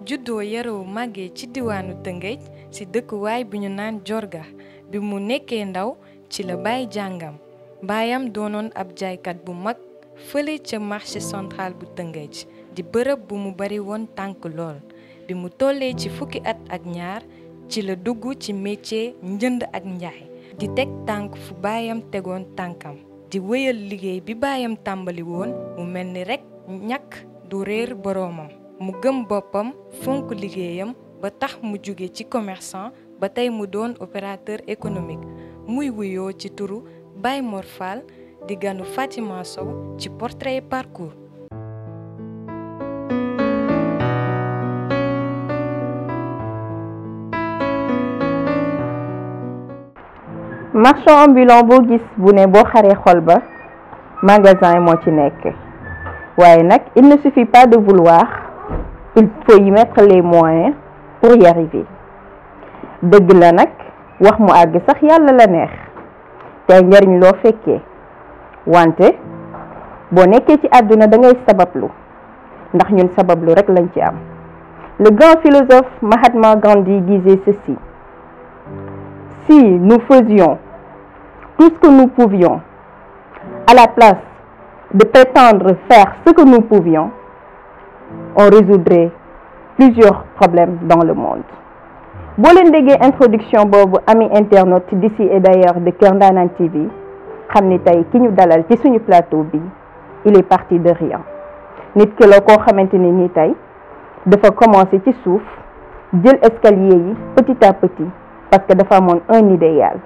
juddoo yaroo màggee ci diwaanu Tëngéej ci dëkkuwaay bi ñu naan Jorga bi mu nekkee ndaw ci la bàyyi jàngam baayam doonoon ab jaaykat bu mag fële ca marché central bu Tëngéej di bërëb bu mu bari woon tànk lool bi mu tollee ci fukki at ak ñaar ci la dugg ci métier njënd ak njaay di teg tànk fu baayam tegoon tànkam di wéyal liggéey bi baayam tàmbali woon mu mel ni rekk ñàkk du réer boroomam mu gëm boppam fonk liggéeyam ba tax mu jóge ci commerçant ba tey mu doon opérateur économique muy wuyoo ci turu Baye Mor Fall di ganu Fatima Sow ci portrait parcours. marchand ambulant boo gis bu ne boo xaree xol ba magasin moo ci nekk waaye nag il ne suffit pas de vouloir, il faut y mettre les moyens pour y arriver. dëgg la nag wax mu àgg sax yàlla la neex tey njariñ loo fekkee wante boo nekkee ci àdduna da ngay sabablu ndax ñun sabablu rek lañ ci am. Le grand philosophe Mahatma Gandhi disait ceci: si nous faisions tout ce que nous pouvions à la place de prétendre faire ce que nous pouvions, on résoudrait plusieurs problèmes dans le monde. boo leen déggee introduction boobu ami internaute d'ici et d'ailleurs de Kër Ndanane TV xam ni tey ki ñu dalal ci suñu plateau bi il est parti de rien nit ki la koo xamante ni nii tey dafa commencé ci suuf jël escalier yi petit à petit parce que dafa amoon un idéal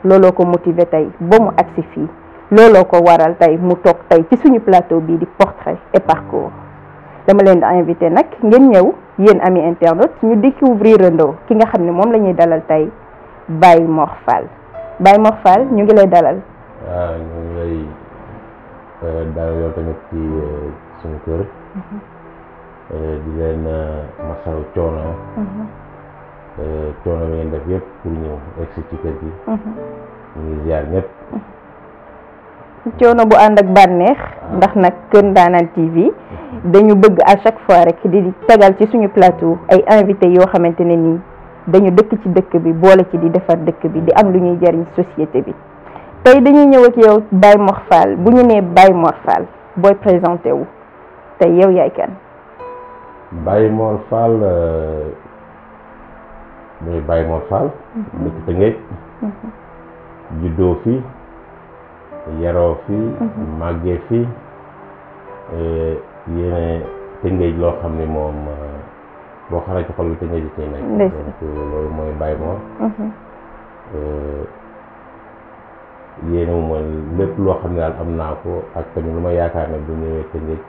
looloo ko motivé tey ba mu agsi fii looloo ko waral tey mu toog tey ci suñu plateau bi di portrait et parcours. dama leen di invité nag ngeen ñëw yéen ami internaute ñu découvrir andoo ki nga xam ne moom la ñuy dalal tey Baye Mor Fall. Baye Mor Fall ñu ngi lay dalal. waaw ñu ngi lay dalal yow tamit ci suñu kër. di leen masawu coono. coono bi ngeen def yëpp pour ñëw egsi ci kër gi. ñu ngi ziar ñëpp. coono bu ànd ak bànneex ndax nag Kër Ndanane TV dañu bëgg à chaque fois rek di tegal ci suñu plateau ay invités yoo xamante ne nii dañu dëkk ci dëkk bi boole ci di defar dëkk bi di am lu ñuy jariñ société bi. tey dañuy ñëw ak yow Baye Mor Fall bu ñu nee Baye Mor Fall booy présenté wu tey yow yaay kan. Baye Mor Fall muy Baye Mor Fall. dëkk Tëngéej. juddoo fi. yaroo fii màggee fii yéene Tëngéej loo xam ne moom boo xaree ci xol bi Tëngéej ci nekk donc loolu mooy Baye Mor yéene wu mooy lépp loo xam ne daal am naa ko ak tamit lu ma yaakaar ne bu ñëwee Tëngéej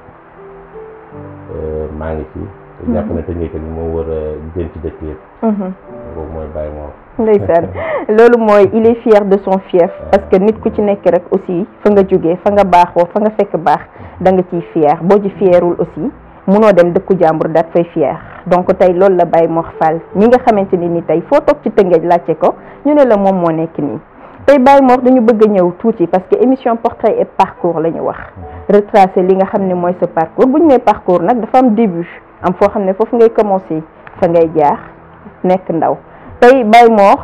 maa ngi fi te jàpp ne Tëngéej tamit moo war a gën ci dëkk yëpp boobu mooy Baye Mor. ndeysaan loolu mooy il est fier de son fief parce que nit ku ci nekk rek aussi fa nga jógee fa nga baaxoo fa nga fekk baax da nga ciy fier boo ci fierul aussi munoo dem dëkku jàmbur daat fay fier donc tey loolu la Baye Mor Fall mi nga xamante ni tey foo toog ci Tëngéej laajte ko ñu ne la moom moo nekk nii tey Baye Mor dañu bëgg a ñëw tuuti parce que émission portrait et parcours la ñu wax retracer li nga xam ne mooy sa parcours bu ñu nee parcours nag dafa am début am foo xam ne foofu ngay commencer fa ngay jaar nekk ndaw. tey Baye Mor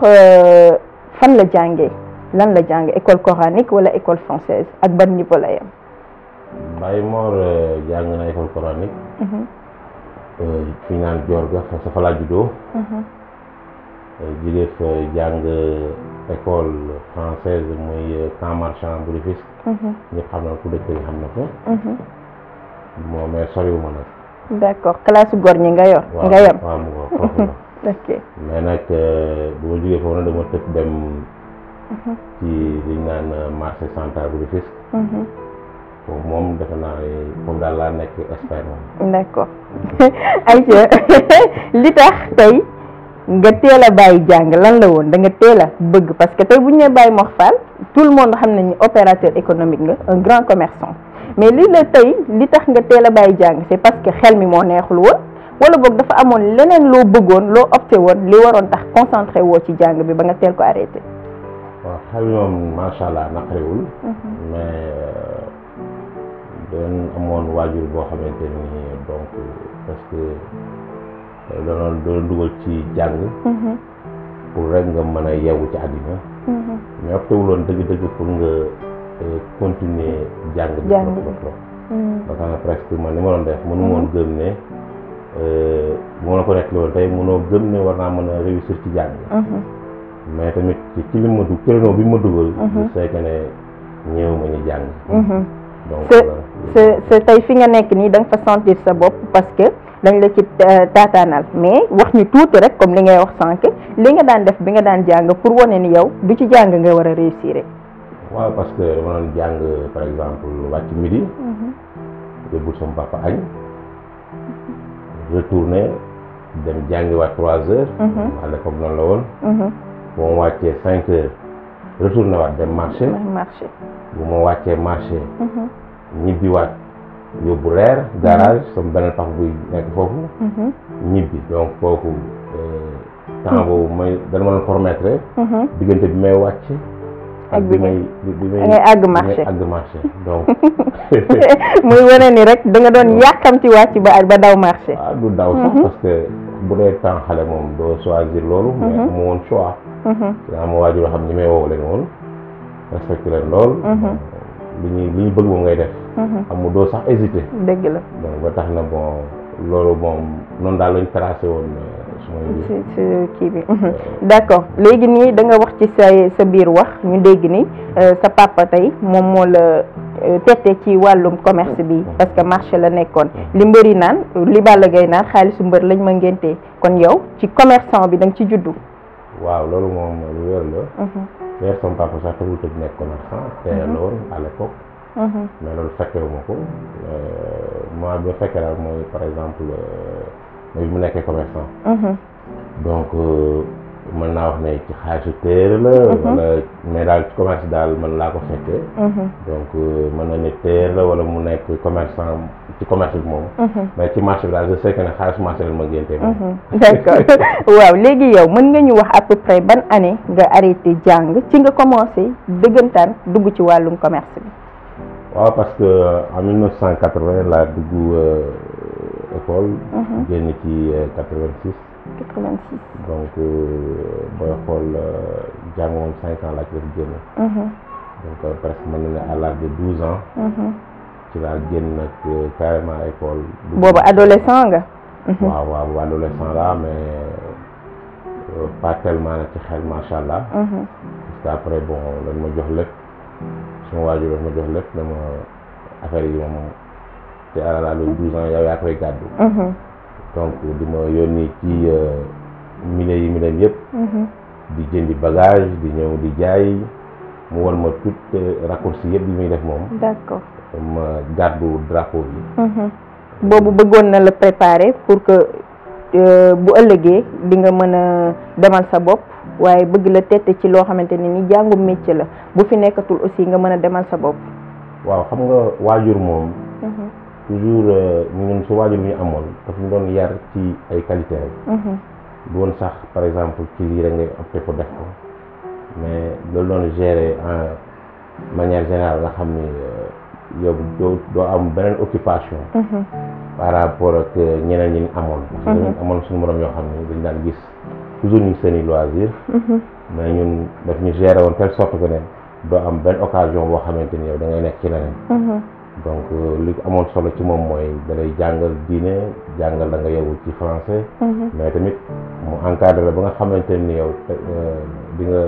fan la jàngee lan la jàngee école coranique wala école française ak ban niveau la yem. Baye Mor jàng na école coranique. fi ñu naan Jorga fa laa juddoo. jógee fa jàng école française muy Camp Marchand bu Rufisque. ñëpp xam na ku dëkk yi xam na ko. moo mais soriwuma nag. d'accord classe góor ñi nga yor. nga yem waaw mu ngo foofu la. ok mais nag bu ma jógee foofu nag dama tëb dem ci li ñu naan marché central bu Rufisque. foofu moom defe naa ne foofu daal laa nekk expert moom. d'accord ayca li tax tey nga teel a bàyyi jàng lan la woon da nga teel a bëgg parce que tey bu ñu nee Baye Mor Fall tout le monde xam nañu opérateur économique nga un grand commerçant mais li la tey li tax nga teel a bàyyi jàng c'est parce que xel mi moo neexul woon. wala boog dafa amoon leneen loo bëggoon loo opté woon li waroon tax concentré woo ci jàng bi ba nga teel ko arrêté. waaw xel moom macha allah naqariwul. mais doon amoon waajur boo xamante ni donc parce que doon dugal ci jàng pour rek nga mën a yeewu ci àddina mais optewuloon dëgg-dëgg pour nga continuer jàng bi trop ba tax na presque man ni ma doon def mënu moon gëm ne bu ma la ko nekk loolu tey mënoo gëm ne war naa mën a réussir ci jàng mais tamit ci li ma dugg créneau bi ma dugal je sais que ne ñëw ma ñu jàng donc sa tey fi nga nekk nii da nga fa sentir sa bopp parce que dañ la ci taataanal mais wax ñu tuuti rek comme li ngay wax sànq li nga daan def bi nga daan jàng pour wane ni yow du ci jàng nga war a réussir. waaw parce que dama doon jàng par exemple wàcc midi yóbbul sama papa añ retourné dem jàngiwaat 3 heures à l'époque noonu la woon bu ma wàccee 5 heures retourné waat dem marché bu ma wàccee marché ñibbiwaat yóbbu reer garage sama beneen pax buy nekk foofu ñibbi donc foofu temps boobu may dana ma doon permettre diggante bi may wàcc ak bi may ngay àgg marché donc muy wane ni rek da nga doon yàkkamti wàcc ba daw marché. waaw du daw sax parce que bu dee temps xale moom doo choisir loolu mais amu woon choix daa ma waajur yoo xam ni may woowu leen woon respecté leen lool li ñu bëgg moom ngay def amu doo sax hésité dëgg la donc ba tax na bon loolu moom noonu daal lañ tracé woon ci kii bi d'accord léegi nii da nga wax ci sa biir wax ñu dégg ni sa papa tey moom moo la tette ci wàllum commerce bi parce que marché la nekkoon li mbëri naan li Balla Gaye naan xaalisu mbër lañ ma ngéntee kon yow ci commerçant bi da nga ci juddu. waaw loolu moom lu wér la d'ailleurs sama papa sax tawul tëj nekk commerçant te la woon à l'époque mais loolu fekkewu ma ko moi bi ma fekkee daal mooy par exemple mooy bi mu nekkee commerçant donc mën naa wax ne ci xaalisu téere la wala mais daal ci commerce daal man laa ko fekkee donc mën na ne téere la wala mu nekk commerçant ci commerce bi moom mais ci marché bi daal je sais que ne xaalisu marché la ma géntee moom d'accord waaw léegi yow mën nga ñu wax à peu près ban année nga arrêté jàng ci nga commencé dëggantaan dugg ci wàllum commerce bi. waaw parce que en 1980 laa dugg école génn ci 86 donc booy xool jàng moom 5 ans laa ci def génn donc presque mën na ne à l'âge de 12 ans ci laa génn nag carrément école boobu adolescent nga waaw boobu adolescent la mais pas tellement nag ci xel macha allah parce que après bon lañ ma jox lépp suma waajur daf ma jox lépp dama affaire yi moom te à l'âge de 12 ans yow yaa koy gàddu donc di ma yónni ci milieu yi mi dem yëpp di jëndi bagage di ñëw di jaay mu won ma tout raccourci yëpp yi muy def moom d'accord ma gàddu drapeau bi boobu bëggoon na la préparer pour que bu ëllëgee di nga mën a demal sa bopp waaye bëgg la tette ci loo xamante ni jàngum métier la bu fi nekkatul aussi nga mën a demal sa bopp. waaw xam nga waajur moom toujours ñun su waajur ñu amoon daf ñu doon yar ci ay qualité rek du woon sax par exemple ci lii rek ngay opté pour def ko mais loolu doon gérer en manière générale nga xam ni yow doo am beneen occupation par rapport ak ñeneen ñi amoon parce que dañu amoon suñu morom yoo xam ne dañ daan gis toujours ñu seen i loisir mais ñun daf ñu gérer woon telle sorte que ne doo am benn occasion boo xamante ni yow da ngay nekk ci leneen donc li amoon solo ci moom mooy da lay jàngal diine jàngal da nga yeewu ci français mais tamit mu encadré la ba nga xamante ni yow di nga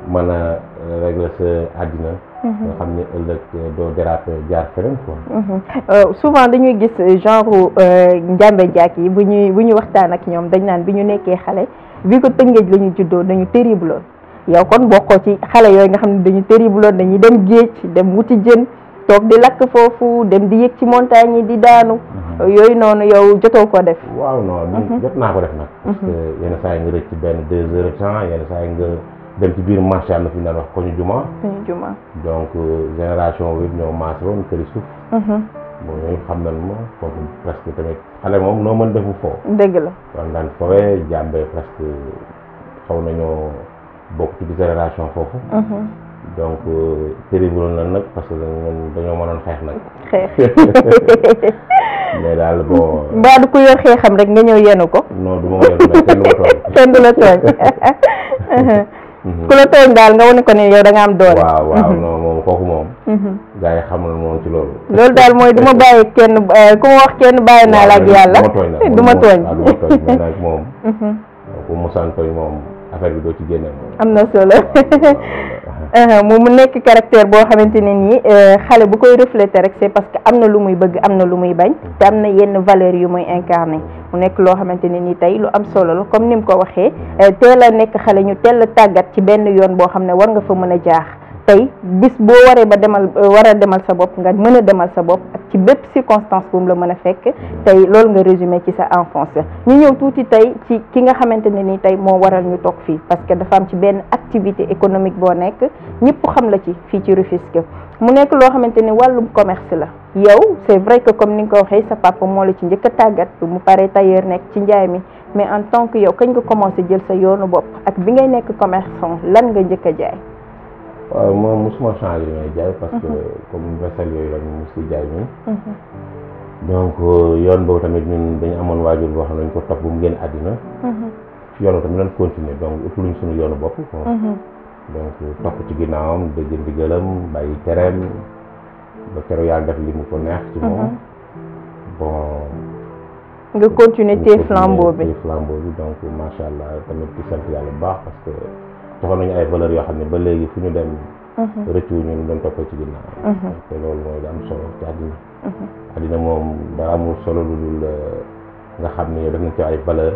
mën a régler sa àddina nga xam ne ëllëg doo déraper jaar feneen quoi souvent dañuy gis genre njàmbe jaak yi bu ñuy waxtaan ak ñoom dañ naan bi ñu nekkee xale bi ko Tëngéej la ñu juddoo dañu terrible yow kon bokkoo ci xale yooyu nga xam ne dañu terrible dañuy dem géej dem wuti jën toog di lakk foofu dem di yëg ci montagne yi di daanu yooyu noonu yow jotoo ko def. waaw non jot naa ko def nag parce que yenn saa yi nga rëcc ci benn 2 heures de temps yenn saa yi nga dem ci biir marché am na fi ñu daan wax koñu juma donc génération bi ñoo maase woon këri suuf bon ñooñu xam nañ ma foofu presque tamit xale moom noo mën defu foo dëgg la kon daan fowee jàmbee presque xaw nañoo bokk ci génération foofu donc terrible na nag parce que dañoo mënoon xeex nag mais daal bon. mbaa du ko yor xeexam rek nga ñëw yenu ko. non du ma ko yenu nag kenn du ma tooñ. kenn du la tooñ. ku la tooñ daal nga wane ko ne yow da nga am doole. waaw waaw non moom kooku moom. gars yi xam na moom ci loolu. loolu daal mooy du ma bàyyi kenn ku ma wax kenn bàyyi naa la ak yàlla. du ma tooñ waaw du ma tooñ mais nag moom. ku mosaan tooñ moom affaire bi doo ci génne moom. am na solo. mu nekk caractère boo xamante ne nii xale bu koy refléter rek c'est parce que am na lu muy bëgg am na lu muy bañ te am na yenn valeurs yu muy incarné mu nekk loo xamante ne nii tey lu am solo la comme ni mu ko waxee teel a nekk xale ñu teel a tàggat ci benn yoon boo xam ne war nga fa mën a jaax tey bis boo waree ba war a demal sa bopp nga mën a demal sa bopp ak ci bépp circonstance bu mu la mën a fekk tey loolu nga résumé ci sa enfance ñu ñëw tuuti tey ci ki nga xamante ne ni tey moo waral ñu toog fii parce que dafa am ci benn activité économique boo nekk ñëpp xam la ci fii ci Rufisque mu nekk loo xamante ne wàllum commerce la yow c'est vrai que comme ni nga ko waxee sa papa moo la ci njëkk a tàggat mu paree tailleur nekk ci njaay mi mais en tant que yow kañ nga commencé jël sa yoonu bopp ak bi ngay nekk commerçant lan nga njëkk a jaay. waaw moom mosuma changé may jaay parce que comme vaisselle yooyu la ñu mos di jaay nii. donc yoon boobu tamit ñun dañu amoon waajur boo xam ne dañu ko topp bu mu génn àddina. ci yoon tamit dañ continuer donc utuluñ suñu yoonu bopp. donc topp ci ginnaawam dégg ndigalam bàyyi tereem ba keroog yàlla def li mu ko neex ci moom. bon. nga continuer téye flambeau bi donc macha allah tamit ci sant yàlla bu baax parce que. joxoon nañu ay valeurs yoo xam ne ba léegi fu ñu dem rëccu ñu doon toppee ci ginnaaw te loolu mooy da am solo ci àddina àddina moom dara amul solo lu dul nga xam ne yow def na ci ay valeur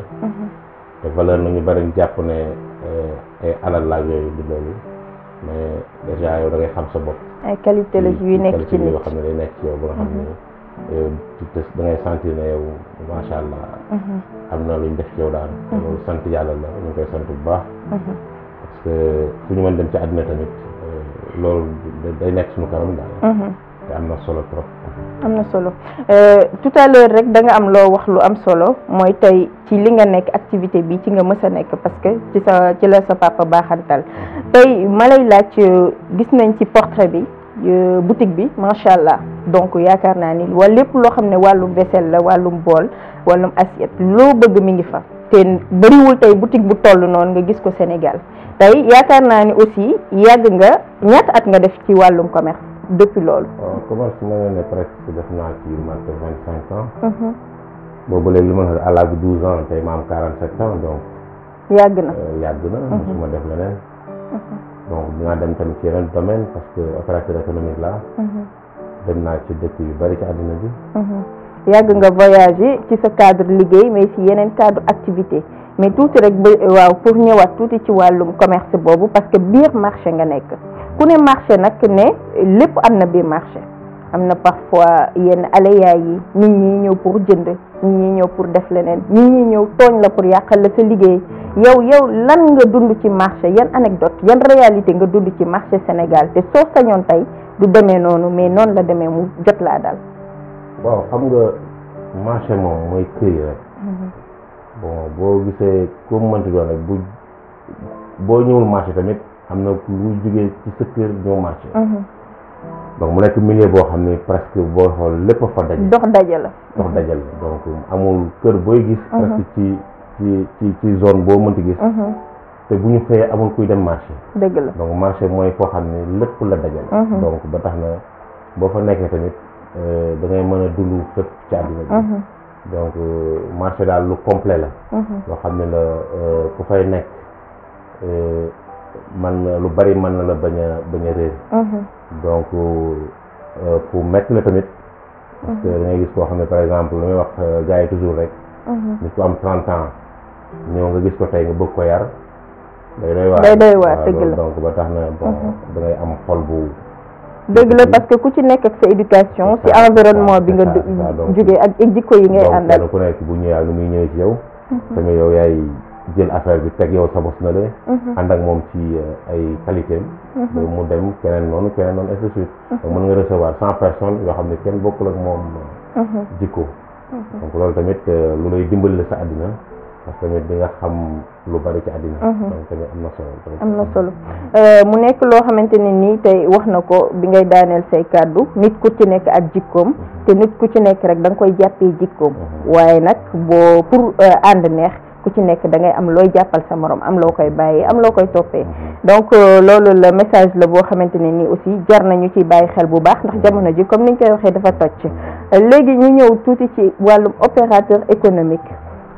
te valeur nañu bari jàpp ne ay alal laaj yooyu du loolu mais déjà yow da ngay xam sa bopp ay qualité la yu nekk ci nit yoo xam ne day nekk ci yow ba nga xam ne yow da ngay sentir ne yow macha allah am na luñ def ci yow daal loolu sant yàlla la ñu koy sant bu baax parce que fu ñu mën dem ci àddina tamit loolu day nekk suñu kanam daal. te am na solo trop. am na solo tout à l'heure rek da nga am loo wax lu am solo mooy tey ci li nga nekk activité bi ci nga mës a nekk parce que ci la sa papa baaxantal tey ma lay laaj gis nañ ci portrait bi boutique bi macha allah donc yaakaar naa ni wala lépp loo xam ne wàllum vaisselle la wàllum bool wàllum assiette loo bëgg mi ngi fa. te bëriwul tey boutique bu toll noonu nga gis ko Sénégal tey yaakaar naa ni aussi yàgg nga ñaata at nga def ci wàllum commerce depuis loolu. waaw commerce mel na ne presque def naa ci mat 25 ans. boobu léegi li ma la à l'âge de 12 ans tey ma am 47 ans donc. yàgg na yàgg na. mosuma def leneen. donc dinaa dem tamit ci yeneen domaine parce que opérateur économique la. dem naa ci dëkk yu bari ci àddina bi. yàgg nga voyager ci sa cadre liggéey mais ci yeneen cadre activité mais tuuti rek waaw pour ñëwaat tuuti ci wàllum commerce boobu parce que biir marché nga nekk ku ne marché nag ne lépp am na biir marché am na parfois yenn aléas yi nit ñi ñëw pour jënd nit ñi ñëw pour def leneen nit ñi ñëw tooñ la pour yàqal la sa liggéey yow lan nga dund ci marché yan anecdote yan réalité nga dund ci marché Sénégal te soo sañoon tey du demee noonu mais noonu la demee mu jot laa dal. waaw xam nga marché moom mooy kër yi rek bon boo gisee ko mënti doon rek boo ñëwul marché tamit am na lu jógee ci sa kër ñëw marché donc mu nekk milieu boo xam ne presque boo xool lépp fa daje dox daje la donc amul kër booy gis presque ci zone boo mënti gis te bu ñu xëyee amul kuy dem marché dëgg la donc marché mooy foo xam ne lépp la dajal donc ba tax na boo fa nekkee tamit da ngay mën a dund fépp ci àddina bi donc marché daal lu complet la loo xam ne la ku fay nekk man lu bari mën na la bañ a réer donc fu metti la tamit parce que da ngay gis koo xam ne par exemple lu may wax gars yi toujours rek nit ku am 30 ans ñëw nga gis ko tey nga bëgg ko yar day doy waar dëgg la donc ba tax na bon da ngay am xol bu dëgg la parce que ku ci nekk ak sa éducation ci environnement bi nga jógee ak jikko yi ngay àndal donc ku nekk bu ñëwee lu muy ñëwee ci yow tamit yow yaay jël affaire bi teg yow sa bos na le ànd ak moom ci ay qualité am mu dem keneen noonu ainsi de suite donc mën nga recevoir 100 personnes yoo xam ne kenn bokkul ak moom jikko donc loolu tamit lu lay dimbali la sa àddina parce que tamit di nga xam lu bari ci àddina. donc tamit am na solo. am na solo mu nekk loo xamante ne nii tey wax na ko bi ngay daaneel say kàddu nit ku ci nekk ak jikkoom te nit ku ci nekk rek da nga koy jàppee jikkoom waaye nag boo pour ànd neex ku ci nekk da ngay am looy jàppal sa morom am loo koy bàyyee am loo koy toppee donc loolu la message la boo xamante ne nii aussi jar nañu ci bàyyi xel bu baax ndax jamono ji comme niñ koy waxee dafa toj léegi ñu ñëw tuuti ci wàllum opérateur économique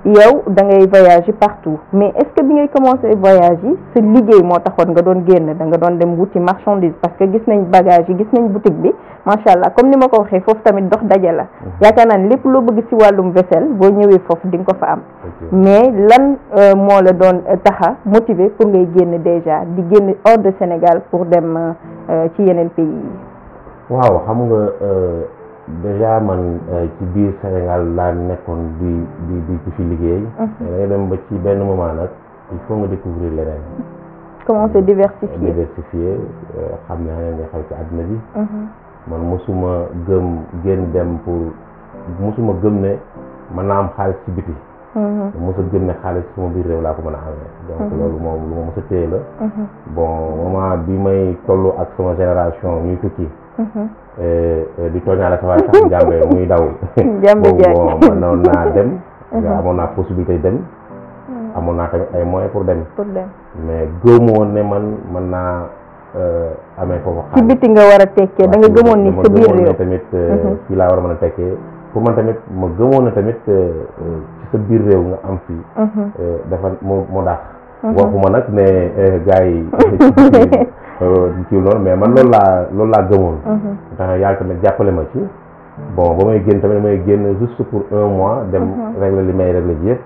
yow da ngay voyager partout mais est-ce que bi ngay commencer voyage yi sa liggéey moo taxoon nga doon génn da nga doon dem wuti marchandise parce que gis nañ bagage yi gis nañ boutique bi macha allah comme ni ma ko waxee foofu tamit dox daje la yaakaar naa ne lépp loo bëgg ci wàllum vaisselle boo ñëwee foofu di nga ko fa am mais lan moo la doon taxa motiver pour ngay génn déjà di génn hors de Sénégal pour dem ci yeneen pays yi. waaw xam nga déjà man ci biir Sénégal laa nekkoon di fi liggéey. da ngay dem ba ci benn moment nag il faut nga découvrir leneen. commencer diversifier xam ne nga xew ci àddina bi. man mosuma génn dem pour mosuma gëm ne mën naa am xaalis ci biti. mosa gëm ne xaalis suma biir réew laa ko mën a amee. donc loolu moom lu ma mos a téye la. bon moment bi may tollu ak sama génération ñuy tukki. di tooñaale sa waay sax njàmbe muy daw. bon mënoon naa dem. amoon naa possibilité dem. amoon naa tamit ay moyens pour dem. mais gëmu woon ne man mën naa amee foofu xaalis. ci biti nga war a tekkee da nga gëmoon ni sa biir réew tamit fii laa war a mën a tekkee pour man tamit ma gëmoon ne tamit ci sa biir réew nga am fii. dafa moo daax. waxuma nag ne gars yi. ci loolu mais man loolu laa gëmoon. tax yàlla tamit jàppale ma ci. bon ba may génn tamit damay génn juste pour 1 mois. dem régler li may régler ji yëpp.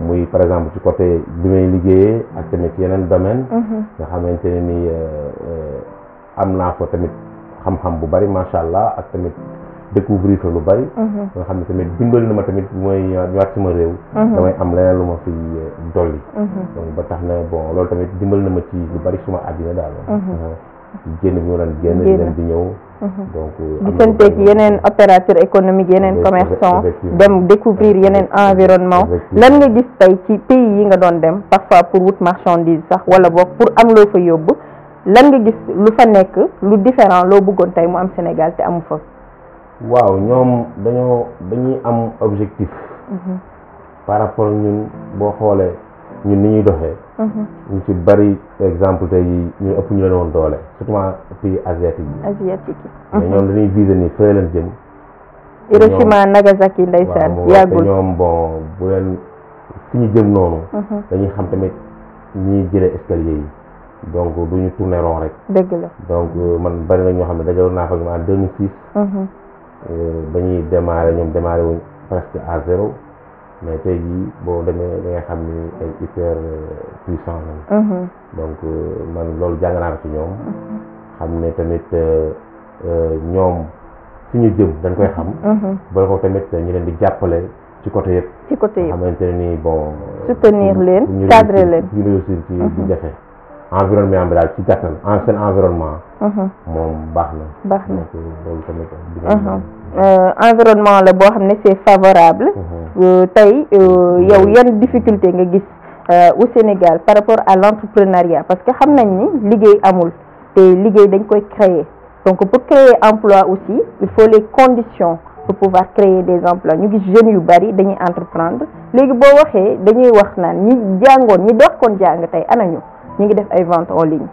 muy par exemple ci côté bi may liggéeyee ak tamit yeneen domaine nga xamante ne ni am naa ko tamit xam-xam bu bari macha allah ak tamit découvrir fa lu bari. nga xam ne tamit dimbali na ma tamit mooy ñëwaat sama réew. damay am leneen lu ma fi dolli. donc ba tax na bon loolu tamit dimbali na ma ci lu bari suma àddina daal. ci génn bi ma doon génn di dem di ñëw. donc gisanteeg yeneen opérateur économique yeneen commerçant dem découvrir yeneen environnement lan nga gis tey ci pays yi nga doon dem parfois pour wut marchandise sax wala boog pour am loo fa yóbbu lan nga gis lu fa nekk lu différent loo bëggoon tey mu am Sénégal te amu fa. waaw ñoom dañuy am objectif. par rapport ñun boo xoolee ñun ni ñuy doxee. ñu ci bari exemple tey ñu ëpp ñu leen woon doole surtout pays asiatique yi. mais ñoom dañuy viser ni fële leen jëm. Hiroshima Nagasaki ndeysaan yàggul ñoom bon bu leen fi ñu jëm noonu. dañuy xam tamit ñuy jëlee escalier yi donc du ñu tourner rond rek. dëgg la donc man bari na ñoo xam ne dajaloon naa fa en 2006. ba ñuy démarrer ñoom démarrer wuñ presque à 0. mais tey jii boo demee da nga xam ni ay hyper puissant lañ. donc man loolu jàng naa ko ci ñoom. xam ne tamit ñoom fi ñu jëm dañ koy xam. ba ko tamit ñu leen di jàppale ci côté yëpp. ci côté yëpp xamante ne ni bon. soutenir leen cadrer leen ñu réussir ci di jafe. environnement bi daal ci gàttal seen environnement. moom baax na. donc loolu tamit. environnement la boo xam ne c'est favorable. tey yow yan difficulté nga gis au Sénégal par rapport à l'entrepreneuriat parce que xam nañ ni liggéey amul te liggéey dañ koy créer donc pour créer emploi aussi il faut les conditions pour pouvoir créer des emplois ñu gis jeunes yu bari dañuy entreprendre léegi boo waxee dañuy wax naan ñi jàngoon ñi doxoon jàng tey anañu ñu ngi def ay ventes en ligne.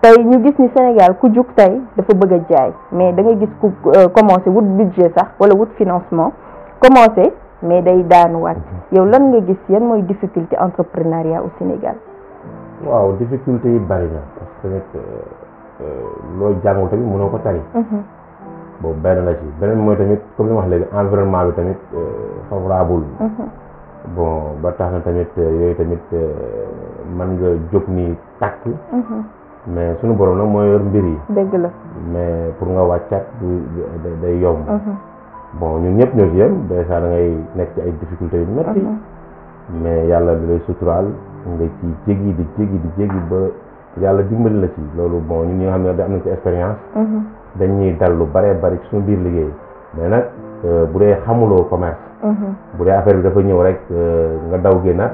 tey ñu gis ni Sénégal ku jug tey dafa bëgg a jaay mais da ngay gis ku commencé wut budget sax wala wut financement commencé mais day daanuwaat yow lan nga gis yan mooy difficulté entrepreneuriat au Sénégal. waaw difficulté yi bari na parce que tamit loo jàngul tamit mënoo ko tari. boobu benn la ci beneen mooy tamit comme li ma wax léegi environnement bi tamit favorable. bon ba tax na tamit yooyu tamit mën nga jóg ni tàkk. mais suñu borom nag mooy yor mbir yi. dëgg la mais pour nga wàccaat day yomb. bon ñun ñëpp ñoo ci yem déjà da ngay nekk ci ay difficultés yu metti mais yàlla di lay suturaal nga ci jéggi ba yàlla dimbali la ci loolu bon ñun ñi nga xam ne am nañ ci expérience. dañuy dal lu bare bari ci suñu biir liggéey mais nag bu dee xamuloo commerce bu dee affaire bi dafa ñëw rek nga daw génnaat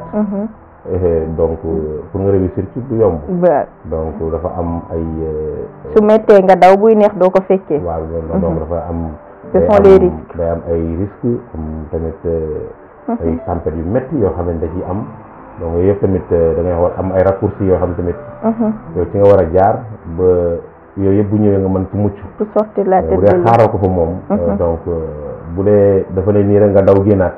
donc pour nga réussir ci du yomb donc dafa am ay su mettee nga daw buy neex doo ko fekkee waaw donc dafa am ce sont les risques day am ay risques am tamit ay tempêtes yu métti yoo xam ne da ciy am donc yëpp tamit da ngay war am ay raccourcis yoo xam tamit yow ci nga war a jaar ba yooyu yëpp bu ñëwee nga mën ci mucc pour sortir la tête bu dee xaaroo ko fa moom donc bu dee dafa ne nii rek nga daw génnaat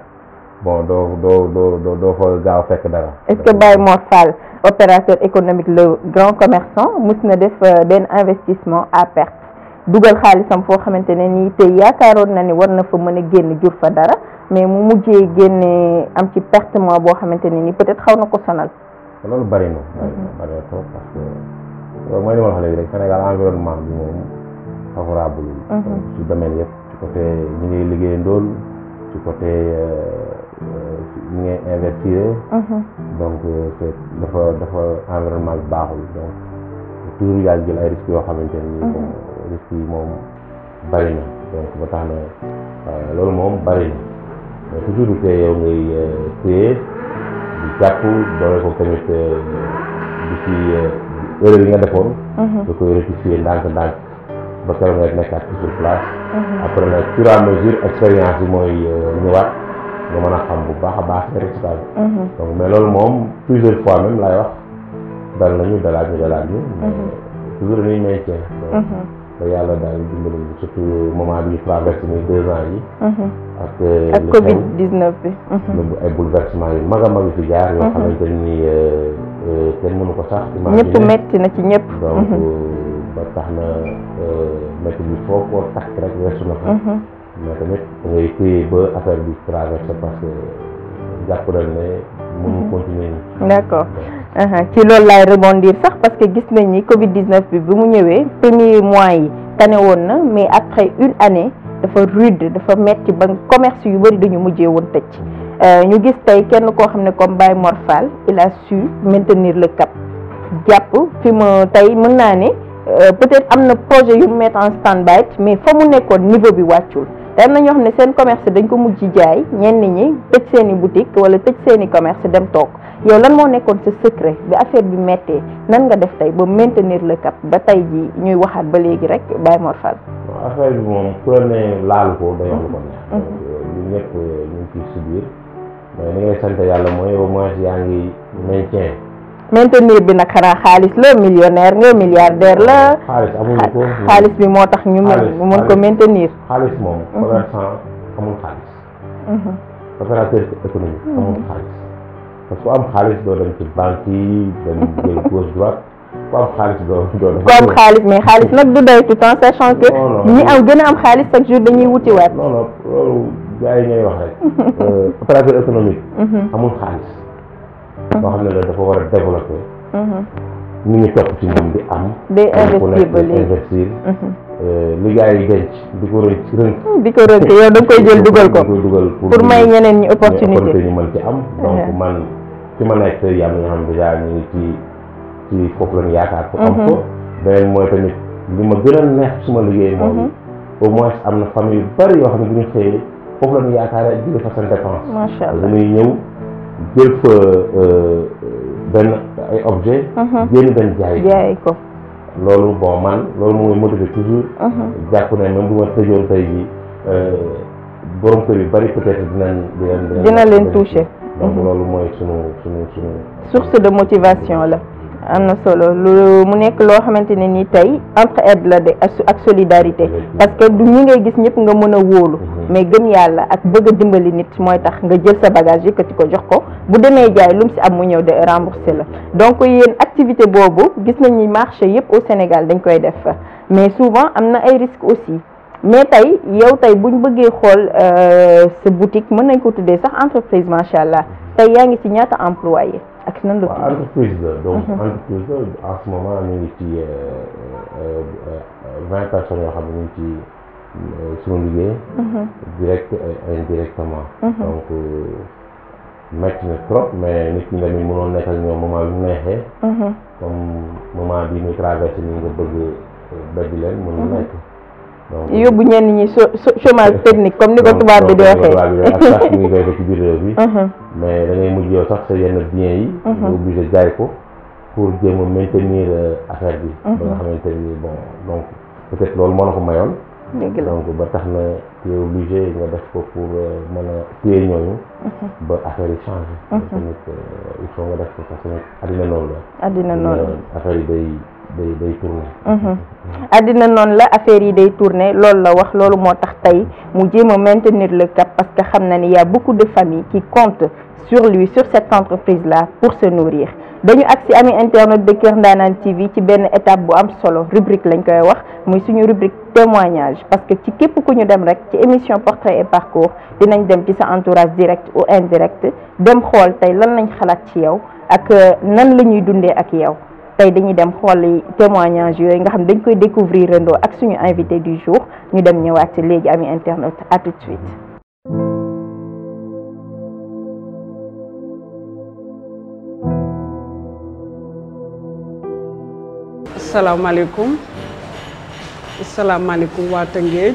bon doo fa gaaw fekk dara. est-ce que Baye Mor Fall opérateur économique le grand commerçant mus na def benn investissement à perte dugal xaalisam foo xamante ne nii te yaakaaroon na ni war na fa mën a génn jur fa dara mais mu mujjee génne am ci pertement boo xamante ne nii peut-être xaw na ko sonal. loolu bari na trop parce que mooy li ma wax léegi rek Sénégal environnement bi moom favorable ci domaine yëpp ci côté ñi ngay liggéey ndool ci côté ñi ngay investir donc c'est dafa environnement bi baaxul donc toujours yaa jël ay risques yoo xamante ne nii bon risques yi moom bari na donc ba tax na loolu moom bari na mais toujours du tee yow ngay téye di jàpp doole ko tamit di ci erreur yi nga defoon da koy rectifier ndànk-ndànk ba keroog nga nekkaat ci sur place après nag fur et à mesure expérience yi mooy ñëwaat nga mën a xam bu baax a baax résultat bi donc mais loolu moom plusieurs fois même laay wax dal nañu dalaat ñu toujours dañuy maintien donc te yàlla daal dimbali surtout moment bi ñu traversé ni 2 ans yi ak Covid 19 bi ay bouleversement yu mag a mag fi jaar yoo xamante ni kenn mënu ko sax ñëpp metti na ci ñëpp donc ba tax na métti bi foo ko takk rek weesu na fa mais tamit da ngay téye ba affaire bi traversé parce que jàpp nañ ne mënu continuer nii d'accord ci loolu laay rebondir sax parce que gis nañ ni Covid 19 bi mu ñëwee premier mois yi tane woon na mais après une année dafa rude dafa metti ba commerce yu bëri dañu mujjee woon tëj ñu gis tey kenn koo xam ne comme Baye Mor Fall il a su maintenir le cap jàpp fi mu tey mën naa ne peut-être am na projet yu mu mettre en stand-by mais fa mu nekkoon niveau bi wàccul te am na ñoo xam ne seen commerce dañ ko mujj jaay ñenn ñi tëj seen i boutique wala tëj seen i commerce dem toog yow lan moo nekkoon sa secret bi affaire bi méttee nan nga def tey ba maintenir le cap ba tey ji ñuy waxaat ba léegi rek Baye Mor Fall. affaire bi moom ku la ne laalu ko day wax lu ko neex. ñu ñëpp ñu ngi ciy subir mais li ngay sant yàlla mooy au moins yaa ngi maintien. maintenir bi nag xanaa xaalis la millionnaire nga milliardaire la. xaalis amuñu ko. xaalis bi moo tax ñu mën ko maintenir. xaalis moom. commerçant amul xaalis. opérateur économique amul xaalis. parce que ku am xaalis doo dem ci banque yi dem jël gauche droite ku am xaalis doo dem. ku am xaalis mais xaalis nag du doy tout le temps sachant que. ñi am gën a am xaalis chaque jour dañuy wutiwaat. non non loolu gars yi ñooy wax rek. opérateur économique. amul xaalis. boo xam ne la dafa war a développer. ñu ngi topp ci moom di am. day investir ba léegi investir. li gars yi denc di ko rënk. di ko rënk yow da nga koy jël dugal ko. pour may ñeneen ñi opportunité ñu mën ci am. donc man ci ma nekk tey yàlla nga xam déjà ñu ngi ci foofu lañu yaakaar ko am ko. beneen mooy tamit li ma gën a neex suma liggéey mooy au moins am na famille yu bari yoo xam ne bu ñu xëyee foofu lañu yaakaar ak jëlee fa seen dépense. macha allah dañuy ñëw jël fa benn ay objet génn dem jaay ko. loolu bon man loolu mooy motiver toujours. jàpp ne même bu ma tëjoon tey jii borom kër yu bari peut-être dina leen toucher. donc loolu mooy sunu source de motivation la. am na solo lu mu nekk loo xamante ne ni tey entraide la de ak solidarité parce que du ñi ngay gis ñëpp nga mën a wóolu mais gëm yàlla ak bëgg a dimbali nit mooy tax nga jël sa bagage yëkkati ko jox ko bu demee jaay lu mu si am mu ñëw de rembourser la donc yéen activité boobu gis nañ ni marché yëpp au Sénégal dañ koy def mais souvent am na ay risques aussi mais tey yow tey buñ bëggee xool sa boutique mën nañ ko tuddee sax entreprise macha allah tey yaa ngi ci ñaata employé ak nan la tudd. entreprise la donc entreprise la en ce moment ñu ngi ci 20 personnes yoo xam ne ñu ngi ci suñu liggéey. direct et indirectement. donc métti na trop mais nit ñi dañuy mënoon nekk ak ñoom moment bi mu neexee. comme moment bi ñu traversé nii nga bëgg beddi leen mën na nekk yóbbu ñenn ñi chômage technique comme ni ko tubaab bi di waxee. ak sax ñu ngi koy def ci biir réew bi. mais da ngay mujj yow sax sa yenn biens yi. nga obligé jaay ko pour jéem a maintenir affaire bi. ba nga xamante ni bon donc peut-être loolu moo la ko mayoon. donc ba tax na tu es obligé nga def ko pour mën a téye ñooñu. ba affaire yi changé. tamit il faut nga def ko parce que àddina noonu la. àddina noonu la affaire yi day tourner. àddina noonu la affaire yi day tourner loolu la wax loolu moo tax tey mu jéem a maintenir le cap parce que xam na ni y a beaucoup de familles qui comptent sur lui sur cette entreprise là pour se nourrir. dañu agsi ami internet de Kër Ndanane TV ci benn étape bu am solo rubrique lañ koy wax muy suñu rubrique témoignage parce que ci képp ku ñu dem rek ci émission portrait et parcours dinañ dem ci sa entourage direct ou indirect dem xool tey lan lañ xalaat ci yow ak nan la ñuy dundee ak yow tey dañuy dem xool témoignage yooyu nga xam dañ koy découvrir rendoo ak suñu invité du jour ñu dem ñëwaat ci léegi ami internet à tout de suite. asalaamaaleykum waa Tëngéej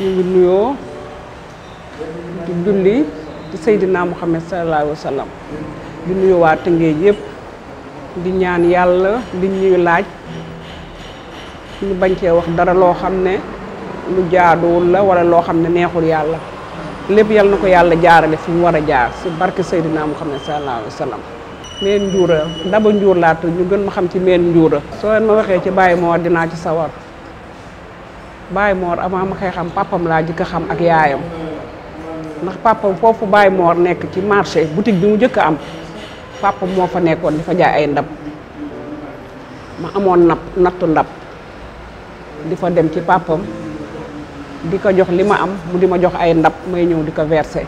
ñu ngi nuyoo di julli ci Seydina Muhammad sallallahu alayhi wa sallam di nuyoo waa Tëngéej yëpp di ñaan yàlla li ñuy laaj ñu bañ cee wax dara loo xam ne lu jaaduwul la wala loo xam ne neexul yàlla lépp yal na ko yàlla jaarale fi mu war a jaar si barke Seydina Muhammad sallallahu alayhi wa sallam. Meen Njuura Daba Njuur laata ñu gën ma xam ci Meen Njuura soo leen ma waxee ci Baye Mor dinaa ci sawar Baye Mor avant ma xëy xam papam laa jëkk a xam ak yaayam ndax papam foofu Baye Mor nekk ci marché boutique bi mu jëkk a am papam moo fa nekkoon di fa jaay ay ndab ma amoon nattu ndab di fa dem ci papam di ko jox li ma am mu di ma jox ay ndab may ñëw di ko verser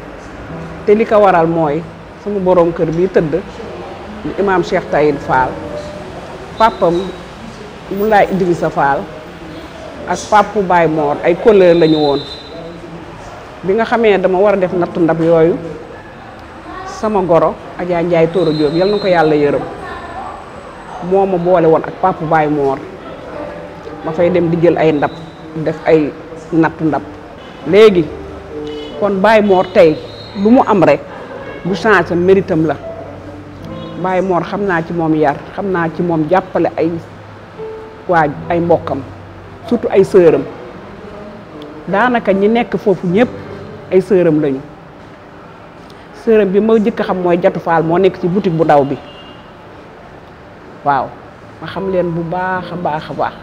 te li ko waral mooy sama boroom kër bi tëdd Imam Cheikh Tayid Fall papam Moulay Idrissa Fall ak papu Baye Mor ay couleur lañu woon bi nga xamee dama war a def nattu ndab yooyu sama goro Adja Ndiaye Toro Diop yal na ko yàlla yërëm moo ma boole woon ak papu Baye Mor ma fay dem di jël ay ndab def ay nattu ndab léegi kon Baye Mor tey lu mu am rek bu changé méritam la Baye Mor xam naa ci moom yar xam naa ci moom jàppale ay mbokkam surtout ay sëram daanaka ñi nekk foofu ñëpp ay sëram lañu sëram bi ma jëkk xam mooy Jatu Faal moo nekk ci boutique bu ndaw bi waaw ma xam leen bu baax a baax a baax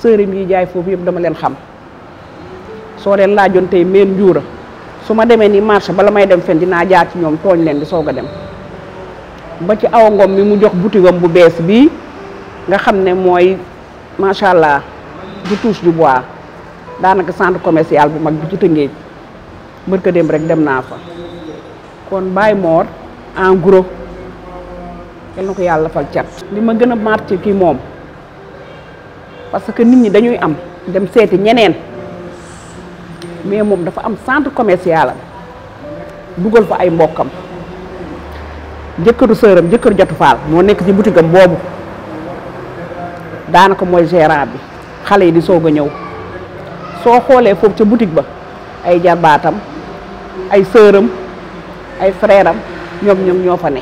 sëram yi jaay foofu yëpp dama leen xam soo leen laajoon tey Meen Njuura su ma demee ni marché bala may dem fen dinaa jaar ci ñoom tooñ leen di soog a dem ba ci Awa Ngom mi mu jox butigam bu bees bii nga xam ne mooy macha allah du touche du bois daanaka centre commercial bu mag bi ci Tëngéej bërka dem rek dem naa fa kon Baye Mor en gros yal na ko yàlla fal cat li ma gën a marqué kii moom parce que nit ñi dañuy am dem seeti ñeneen mais moom dafa am centre commercial am dugal fa ay mbokkam jëkkëru sëram jëkkëru Jatu Faal moo nekk ci boutique am boobu daanaka mooy gérant bi xale yi di soog a ñëw soo xoolee foofu ca boutique ba ay jarbaatam ay sëram ay frère am ñoom ñoo fa ne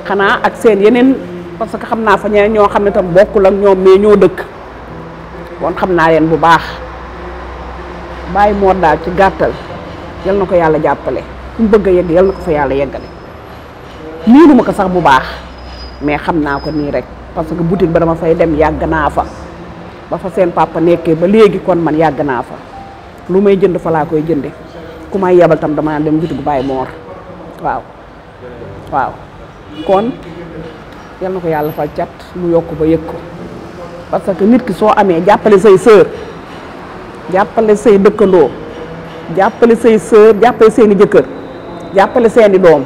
xanaa ak seen yeneen parce que xam naa fa ñeneen ñoo xam ne tam bokkul ak ñoom mais ñoo dëkk kon xam naa leen bu baax Baye Mor daal ci gàttal yal na ko yàlla jàppale fu mu bëgg a yegg yal na ko fa yàlla yeggale miinu ma ko sax bu baax mais xam naa ko nii rek parce que boutique ba dama fay dem yàgg naa fa ba fa seen papa nekkee ba léegi kon man yàgg naa fa lu may jënd fa laa koy jënde ku may yebal tam dama dem boutique Baye Mor waaw kon yal na ko yàlla fal cat mu yokk ba yëg ko parce que nit ki soo amee jàppale say sœur jàppale say dëkkandoo jàppale say sœur jàppale seeni jëkkër jàppale seeni doom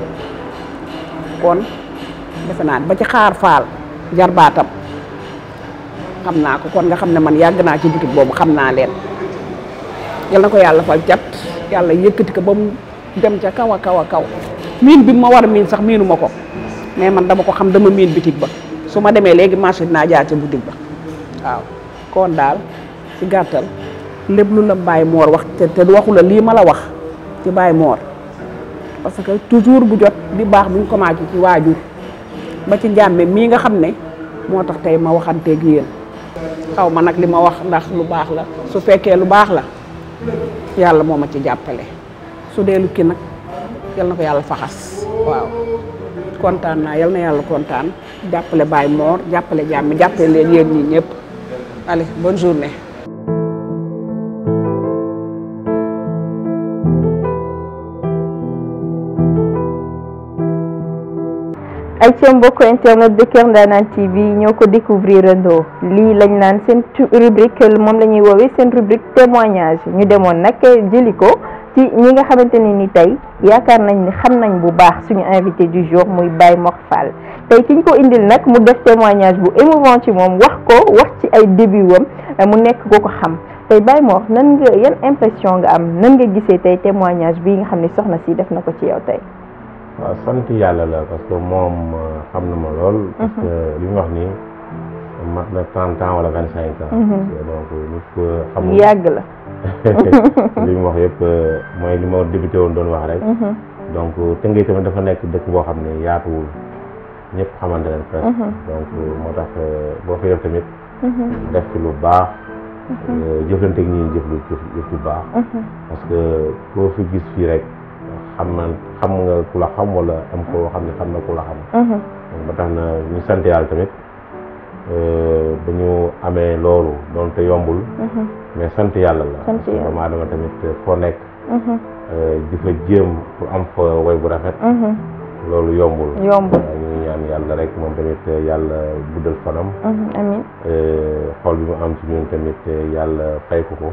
kon defe naa ba ci xaar faal jarbaatam xam naa ko kon nga xam ne man yàgg naa ci boutique boobu xam naa leen yal na ko yàlla fal cat yàlla yëkkati ko ba mu dem ca kaw a kaw a kaw miin bi ma war a miin sax miinu ma ko mais man dama ko xam dama miin boutique ba su ma demee léegi marché dinaa jaar ca boutique ba waaw kon daal ci gàttal lépp lu la Baye Mor wax te waxu la lii ma la wax ci Baye Mor parce que toujours bu jot di baax buñ commencé ci waajur ba ci njàmme mii nga xam ne moo tax tey ma waxanteeg yéen xaw ma nag li ma wax ndax lu baax la su fekkee lu baax la yàlla moo ma ci jàppale su dee lu kii nag yal na ko yàlla faxas waaw kontaan naa yal na yàlla kontaan jàppale Baye Mor jàppale jàmm jàppale leen yéen ñi ñëpp allez bonne journée. ay ca mbokk internet de Kër Ndanane TV ñoo ko découvrir andoo lii lañ naan seen rubrique moom la ñuy woowee seen rubrique témoignage ñu demoon nag jëli ko ci ñi nga xamante ne ni tey yaakaar nañ ni xam nañ bu baax suñu invité du jour muy Baye Mor Fall tey ki ñu ko indil nag mu def témoignage bu émouvant ci moom wax ci ay début wam mu nekk ko xam tey Baye Mor nan nga yan impression nga am nan nga gisee tey témoignage bii nga xam ne soxna si def na ko ci yow tey. waaw sant yàlla la parce que moom xam na ma lool. parce que li mu wax nii mat na 30 ans wala 25 ans. donc nit ko xamul yàgg la. li mu wax yëpp mooy li ma débuté woon doon wax rek. donc Tëngéej tamit dafa nekk dëkk boo xam ne yaatuwul ñëpp xamante ne presque. donc moo tax boo fi def tamit. def fi lu baax. jëflante ak ñi jëf lu baax. parce que koo fi gis fii rek. xam nga ku la xam wala am koo xam ne xam na ku la xam. ba tax na ñu sant yàlla tamit ba ñu amee loolu doonte yombul. mais sant yàlla la. parce que doomu aadama tamit foo nekk. di fa jéem pour am fa way bu rafet. loolu yombul. ñu ngi ñaan yàlla rek moom tamit yàlla guddal fanam. amiin xool bi mu am ci ñun tamit yàlla fay ko ko.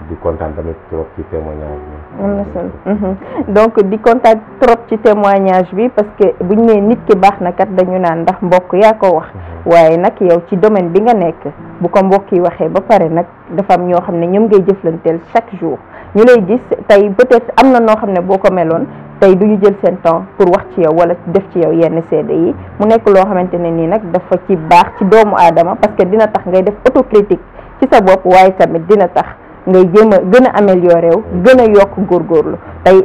di kontaan tamit trop ci témoignage bi. am na solo donc di kontaan trop ci témoignage bi parce que buñ nee nit ki baax na kat dañu naan ndax mbokk yaa ko wax. waaye nag yow ci domaine bi nga nekk bu ko mbokk yi waxee ba pare nag dafa am ñoo xam ne ñoom ngay jëflanteel chaque jour ñu lay gis tey peut-être am na noo xam ne boo ko meloon tey du ñu jël seen temps pour wax ci yow wala def ci yow yenn seede yi mu nekk loo xamante ne nii nag dafa ci baax ci doomu aadama parce que dina tax ngay def autocritique ci sa bopp waaye tamit dina tax. ngay jéem a gën a amélioré wu gën a yokk góorgóorlu tey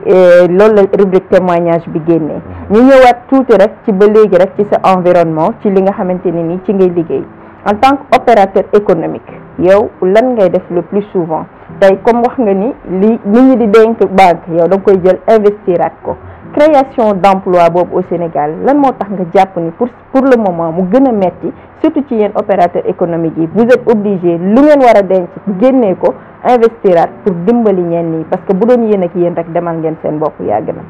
loolu la rubrique témoignage bi génnee ñu ñëwaat tuuti rek ci ba léegi rek ci sa environnement ci li nga xamante ne nii ci ngay liggéey en tant que opérateur économique yow lan ngay def le plus souvent tey comme wax nga ni li nit ñi di dénk banque yow da nga koy jël investiraat ko création d'emploi boobu au Sénégal lan moo tax nga jàpp ni pour le moment mu gën a metti surtout ci yéen opérateur économique yi vous êtes obligé lu ngeen war a denc génnee ko investiraat pour dimbali ñenn ñi parce que bu doon yéen ak yéen rek demal ngeen seen bopp yàgg na.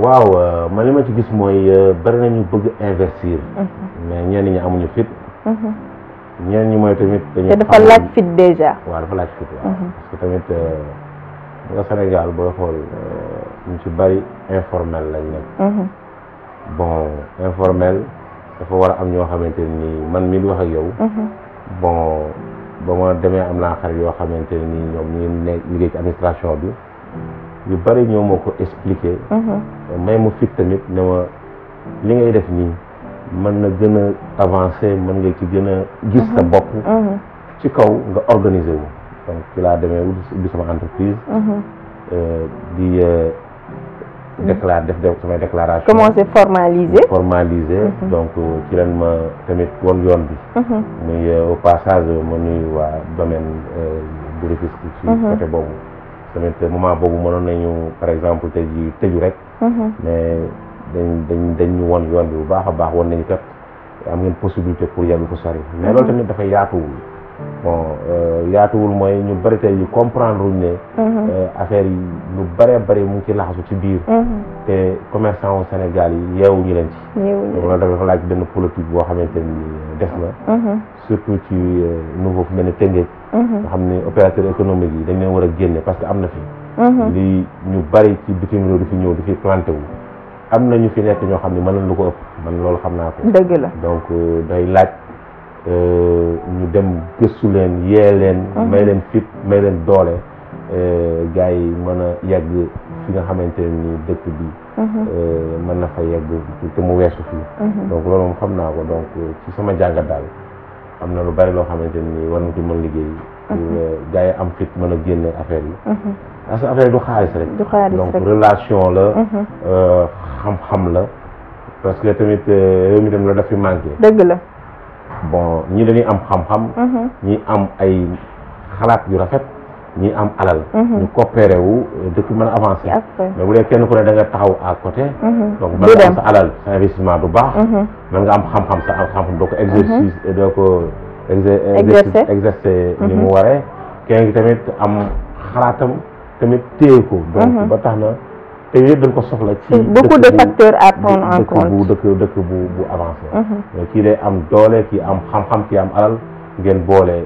waaw man li ma ci gis mooy bari nañu bëgg investir. mais ñenn ñi amuñu fit. ñenn ñi mooy tamit. dañu te dafa laaj fit déjà. waaw dafa laaj fit waaw. parce que tamit nga Sénégal booy xool ñu ci bari informel lañ nekk. bon informel dafa war a am ñoo xamante ni man mii di wax ak yow. bon. ba ma demee am naa xarit yoo xamante ne nii ñoom ñu ngi liggéey ci administration bi yu bari ñoo moo ko expliqué. may ma fit tamit ne ma li ngay def nii mën na gën a avancé mën nga ci gën a gis sa bopp. ci kaw nga organiser wu donc ci laa demee ubbi sama entreprise. di def samay déclaration. commencé formaliser. donc ci leen ma tamit woon yoon bi. muy au passage ma nuyu waa domaine bu Rufisque ci côté boobu. tamit moment boobu mënoon nañu par exemple tey ji tëju rek. mais dañ ñu woon yoon bi bu baax a baax woon nañu kat am ngeen possibilité pour yegg ko sori. mais loolu tamit dafay yaatuwul. bon yaatuwul mooy ñu bëri tey yu comprendre wuñ ne. affaire yi lu bëree bëri mu ngi ci laxasu ci biir. te commerçant wu Sénégal yi yeewuñu leen ci. loolu dafa laaj benn politique boo xamante ni des na. surtout ci nouveau fu mel ni Tëngéej. nga xam ne opérateur économique yi dañ leen war a génne parce que am na fi. li ñu bëri ci bitim réew di fi ñëw di fi planté wu. am na ñu fi nekk ñoo xam ne mën nañ lu ko ëpp man loolu xam naa ko. dëgg la donc day laaj. ñu dem gëstu leen yee leen. may leen fit may leen doole gars yi mën a yegg fi nga xamante ni dëkk bi. mën na fa yegg te mu weesu fii. donc loolu moom xam naa ko donc ci sama jàngat daal am na lu bari loo xamante ni war na ci mën liggéey gars yi am fit mën a génne affaire yi parce que affaire yi du xaalis rek du xaalis donc rek. relation la xam-xam la parce que tamit réew mi tamit la daf fi manqué dëgg la. bon ñi dañuy am xam-xam ñi am ay xalaat yu rafet ñi am alal ñu coopéré wu dëkk mën a avancé Après. mais bu dee kenn ku ne da nga taxaw à côté donc Du mën nga am dem. sa alal sa investissement du baax mën nga am xam-xam sa am xam-xam doo ko exercice doo ko exercer ni mu waree kenn ki tamit am xalaatam tamit téye ko donc ba tax na te yëpp dañ ko soxla ci beaucoup de facteurs à prendre en dëkk bu compte. dëkk bu avancé mais kii day am doole kii am xam-xam kii am alal ngeen boole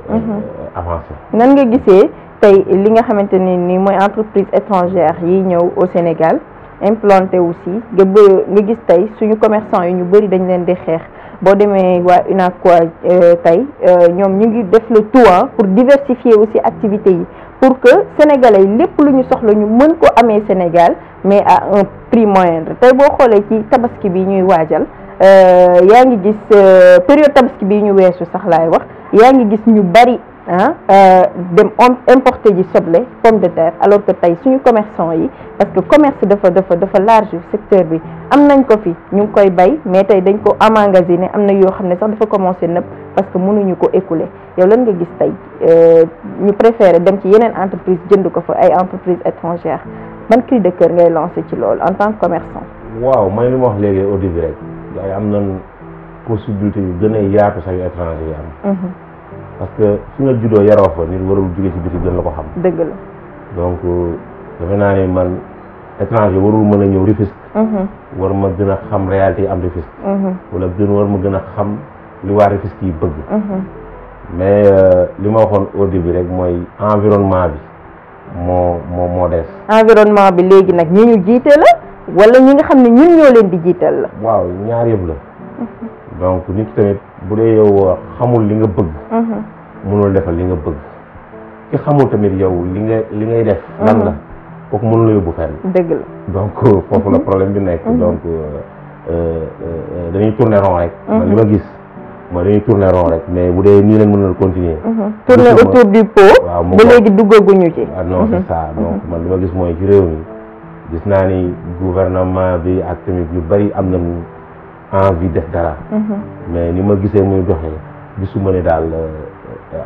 avancé nan nga gisee tey li nga xamante ne ni mooy entreprise étrangère yi ñëw au Sénégal implanté aussi nga gis tey suñu commerçant yi ñu bëri dañ leen di xeex boo demee waa UNACOIS tey ñoom ñu ngi def le tout pour diversifier aussi activités yi pour que sénégalais yi lépp lu ñu soxla ñu mën ko amee Sénégal mais à un prix moindre tey boo xoolee ci tabaski bi ñuy waajal yaa ngi gis période tabaski bi ñu weesu sax laay wax yaa ngi gis ñu bari dem importer ji soble pomme de terre alors que tey suñu commerçant yi parce que commerce dafa large secteur bi am nañ ko fi ñu ngi koy bay mais tey dañ ko emmagasiné am na yoo xam ne sax dafa commencé nëpp parce que mënuñu ko écouler yow lan nga gis tey ñu préféré dem ci yeneen entreprise jënd ko fa ay entreprise étrangère ban cri de cœur ngay lancé ci loolu en tant que commerçant. waaw mooy li ma wax léegi au début rek ay am nañ possibilité yu gën a yaatu sax yu étranger yi am parce que fi nga juddoo yaroo fa nit warul jóge ci biti gën la ko xam dëgg la donc defe naa ne man étranger warul mën a ñëw Rufisque war ma gën a xam réalité yi am Rufisque wala war ma gën a xam li waa Rufisque yi bëgg mais li ma waxoon au début rek mooy environnement bi moo des environnement bi léegi nag ñi ñu jiite la wala ñi nga xam ne ñun ñoo leen di jiital la waaw ñaar yëpp la donc nit ki tamit bu dee yow xamul li nga bëgg mënul defal li nga bëgg ki xamul tamit yow li ngay def lan la kooku mënul la yóbbu fenn dëgg la donc foofu la problème bi nekk donc dañuy tourner rond rek man li ma gis mooy dañuy tourner rond rek mais bu dee nii lañ mën a continuer tourner autour du pot waaw ba léegi duggaguñu ci non c'est ça donc man li ma gis mooy ci réew mi gis naa ni gouvernement bi ak tamit ñu bari am nañ envie def dara mais ni ma gisee muy doxee gisuma ne daal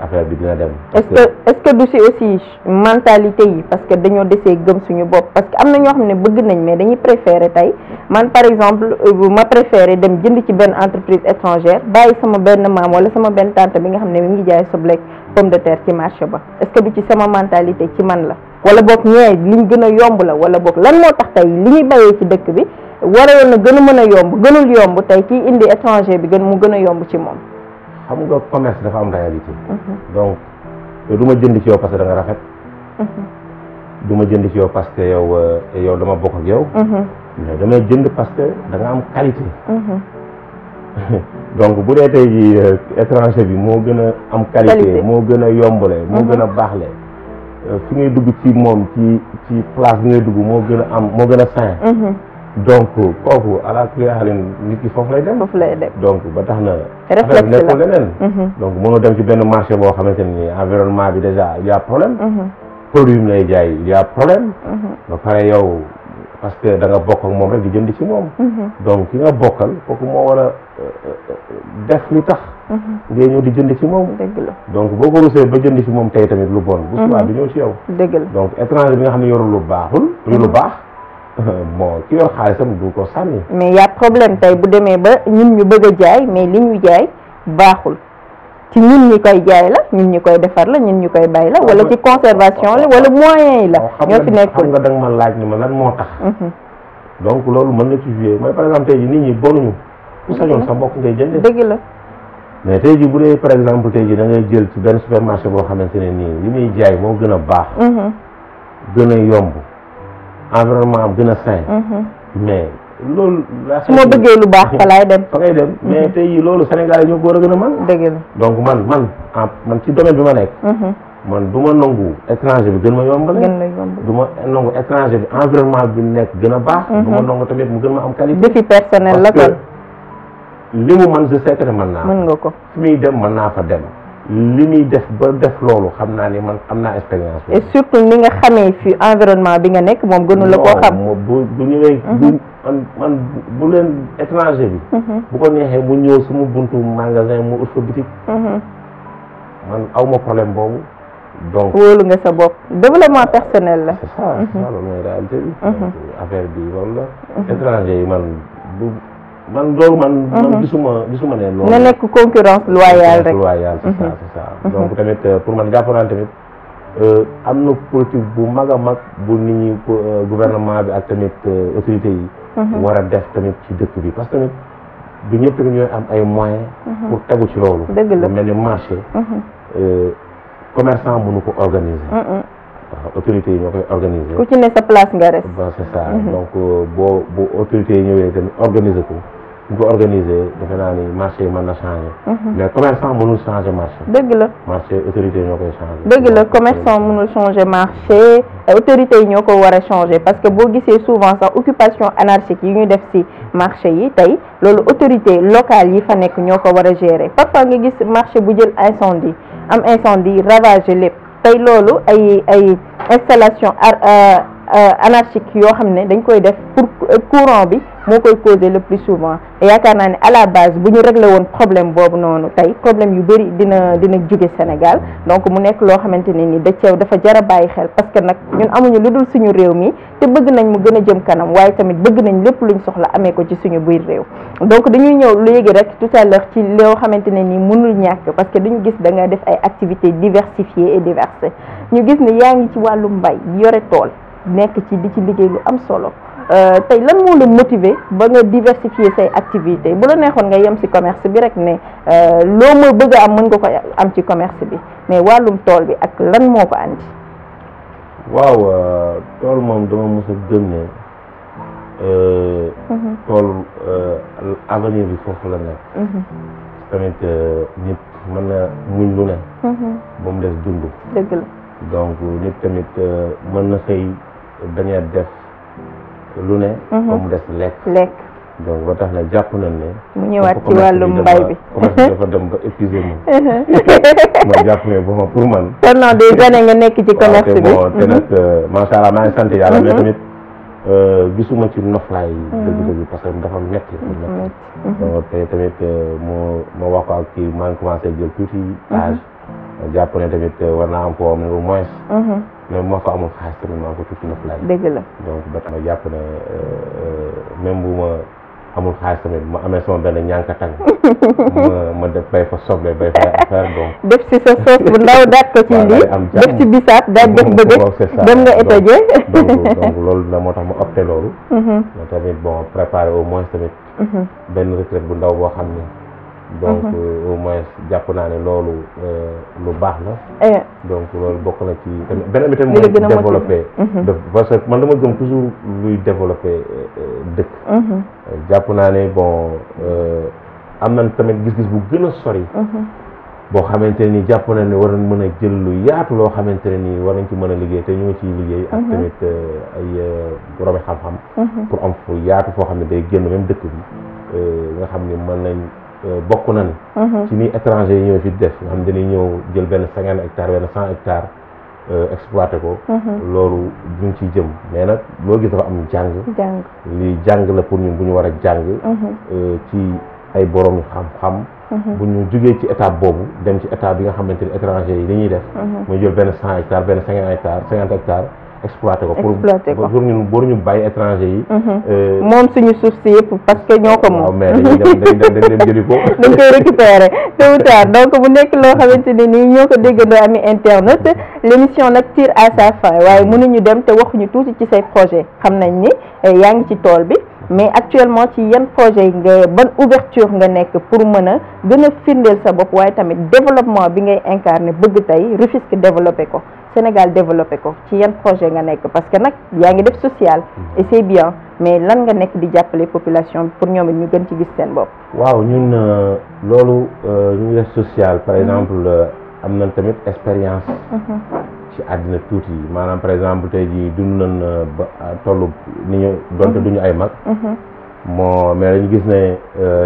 affaire bi dina dem est-ce que du si aussi mentalité yi parce que dañoo desee gëm suñu bopp parce que am na ñoo xam ne bëgg nañ mais dañuy préférer tey man par exemple ma préférer dem jënd ci benn entreprise étrangère bàyyi sama benn maam wala sama benn tante bi nga xam ne mi ngi jaay soble pomme de terre ci marché ba est-ce que du ci sama mentalité ci man la wala boog ñee liñ gën a yomb la wala boog lan moo tax tey li ñuy bayee ci dëkk bi waroon na gën a mën a yomb gënul yomb tey kii indi étranger bi mu gën a yomb ci moom. xam nga commerce dafa am réalité donc du ma jënd ci yow parce que da nga rafet du ma jënd ci yow parce que yow dama bokk ak yow mais damay jënd parce que da nga am qualité donc bu dee tey ji étranger bi moo gën a am qualité moo gën a yombale moo gën a baaxle fi ngay dugg ci moom ci place bi ngay dugg moo gën a am moo gën a sain donc kooku ala kulli xaalin nit ki foofu lay dem donc ba tax na affaire bi nekkul leneen donc mënoo dem ci benn marché boo xamante ni environnement bi déjà il y a problème produit yi lay jaay il y a problème ba pare yow parce que da nga bokk ak moom rek di jënd ci moom donc ki nga bokkal kooku moo war a def li tax ngay ñëw di jënd ci moom donc boo ko rusee ba jënd ci moom tey tamit lu bon bu subaa du ñëw ci yow donc étranger bi nga xam ne yorul lu baaxul lu baax bon ki yor xaalisam du ko sànni mais y a problème tey bu demee ba ñun ñu bëgg a jaay mais li ñu jaay baaxul ci ñun ñi koy jaay la ñun ñi koy defar la ñun ñu koy bay la wala ci conservation la wala moyens yi la ñoo fi nekkul xam nga da nga ma laaj ni ma lan moo tax donc loolu mën na ci jouer mooy par exemple tey ji nit ñi bonuñu ku sañoon sa mbokk ngay jënde dëgg la mais tey ji bu dee par exemple tey ji da ngay jël ci benn supermarché boo xamante ne nii li muy jaay moo gën a baax gën a yomb environnement am gën a sain mais loolu su ma bëggee lu baax fa laay dem fa ngay dem mais tey jii loolu Sénégal yi ñoo ko war a gën a man dëgg la donc man ci domaine bi ma nekk man du ma nangu étranger bi gën ma yombale du ma nangu étranger bi environnement bi nekk gën a baax du ma nangu tamit mu gën ma am qualité défi personnel la parce que li mu man je sais que mën naa mën nga ko fi muy dem mën naa fa dem li muy def ba def loolu xam naa ni man am naa expérience. et surtout ni nga xamee fi environnement bi nga nekk moom gënu la koo xam. bu ñëwee. man bu leen étranger bi. bu ko neexee mu ñëw suma buntu magasin mu ut fa boutique. man aw ma problème boobu donc. wóolu nga sa bopp développement personnel la. c'est ça loolu mooy réalité bi. affaire bi loolu la. étranger yi man loolu man gisuma ne loolu. nga nekk concurrence loyale rek. c'est ça donc tamit pour man jàpp naa tamit am na politique bu mag a mag bu nit ñi gouvernement bi ak tamit autorités yi. war a def tamit ci dëkk bi parce que tamit du ñëpp ñooy am ay moyens. pour tegu ci loolu. dëgg la mel ni marché. commerçant mënu ko organiser. waaw autorités yi ñoo koy organiser. ku ci ne sa place nga res. bon c'est ça donc bu autorités yi ñëwee tamit organiser ko ñu ko organiser defe naa ni marché yi mën na changer. mais commerçant mënul changer marché. dëgg la marché autorités yi ñoo koy changer. dëgg la commerçant mënul changer marché autorités yi ñoo ko war a changer parce que boo gisee souvent sax occupation anarchique yi ñuy def ci marché yi tey loolu autorité locale yi fa nekk ñoo ko war a gérer parfois nga gis marché bu jël incendie am incendie ravagé lépp. tey loolu ay installation anarchique yoo xam ne dañ koy def pour courant bi moo koy causer le plus souvent yaakaar naa ne à la base bu ñu réglé woon problème boobu noonu tey problème yu bëri dina jóge Sénégal donc mu nekk loo xamante ne ni dafa jar a bàyyi xel parce que nag ñun amuñu lu dul suñu réew mi te bëgg nañ mu gën a jëm kanam waaye tamit bëgg nañ lépp luñ soxla amee ko ci suñu biir réew donc dañuy ñëw léegi rek tout à l'heure ci loo xamante ne ni mënul ñàkk parce que dañu gis da nga def ay activités diversifiées et diverses ñu gis ne yaa ngi ci wàllu mbay yore tool nekk ci di ci liggéey lu am solo tey lan moo la motiver ba nga diversifier say activités bu la neexoon nga yem ci commerce bi rek ne loo ma bëgg a am mën nga ko am ci commerce bi mais wàllum tool bi ak lan moo ko andi. waaw tool moom dama mos a gëm ne tool avenir bi foofu la nekk. tamit nit mën na muñ lu ne. ba mu des dund. dëgg la donc nit tamit mën na xëy bañ a def lu ne. ba mu des lekk. donc ba tax na jàpp nañ ne. mu ñëwaat ci wàllum mbay bi commerce bi dafa dem ba épuisé ma. ma jàpp ne bon pour man. pendant des années nga nekk ci commerce bi. bon te nag macha allah maa ngi sant yàlla mais tamit gisuma ci noflaay. dëgg-dëgg parce que dafa metti donc te tamit ma wax ko ak kii maa ngi commencé jël tuuti âge. jàpp ne tamit war naa am foo am ne au moins. même moo ko amul xaalis tamit maa ko tuuti noflaay. dëgg la donc ba tax ma jàpp ne même bu ma amul xaalis tamit ma amee sama benn ñànkatang ma def bay fa soble bay fa affaire donc. def si sa sauce bu ndaw daat ko ci lii def si bisaab daal def bëgg dem nga étage. donc loolu la moo tax ma opté loolu. mais tamit bon préparé au moins tamit. benn retraite bu ndaw boo xam ne. donc au moins jàpp naa ne loolu lu baax la. donc loolu bokk na ci tamit beneen bi tamit mooy développé. parce que man dama gëm toujours luy développé dëkk. jàpp naa ne bon am nañ tamit gis-gis bu gën a sori. boo xamante ne ni jàpp na ne war nañ mën a jël lu yaatu loo xamante ne nii war nañ ci mën a liggéey te ñu ngi ciy liggéey. ak tamit ay borom xam-xam. pour am fu yaatu foo xam ne day génn même dëkk bi nga xam ni mën nañ. bokk nañ ci ni étranger yi ñëw fi def nga xam dañuy ñëw jël benn 50 hectares benn 100 hectares exploité ko loolu ñu ngi ciy jëm mais nag loo gis dafa am jàng li jàng la pour ñun bu ñu war a jàng ci ay borom xam-xam bu ñu jógee ci étape boobu dem ci étape bi nga xamante ni étranger yi dañuy def muy jël benn 100 hectares benn 50 hectares exploité ko pour ñun boo ñu bàyyi étranger yi. moom suñu suuf si yëpp parce que ñoo ko moom. waaw mais dañ dem jëli ko. dañ koy récupérer tôt ou tard donc bu nekk loo xamante ne nii ñoo ko déggandoo ami internet l'émission nag tire à sa fin waaye mënuñu dem te waxuñu tuuti ci say projet xam nañ ni yaa ngi ci tool bi mais actuellement ci yan projet yi nga ban ouverture nga nekk pour mën a gën a firndeel sa bopp waaye tamit développement bi ngay incarné bëgg tey Rufisque développé ko. Sénégal développé ko ci yan projet nga nekk parce que nag yaa ngi def social et c'est bien mais lan nga nekk di jàppale population pour ñoom it ñu gën ci gis seen bopp. waaw ñun loolu ñu ngi def social par exemple am nañ tamit expérience. ci àddina tuuti maanaam par exemple tey jii dund nañ ba tollu ni ñu donte duñu ay mag. mais dañu gis ne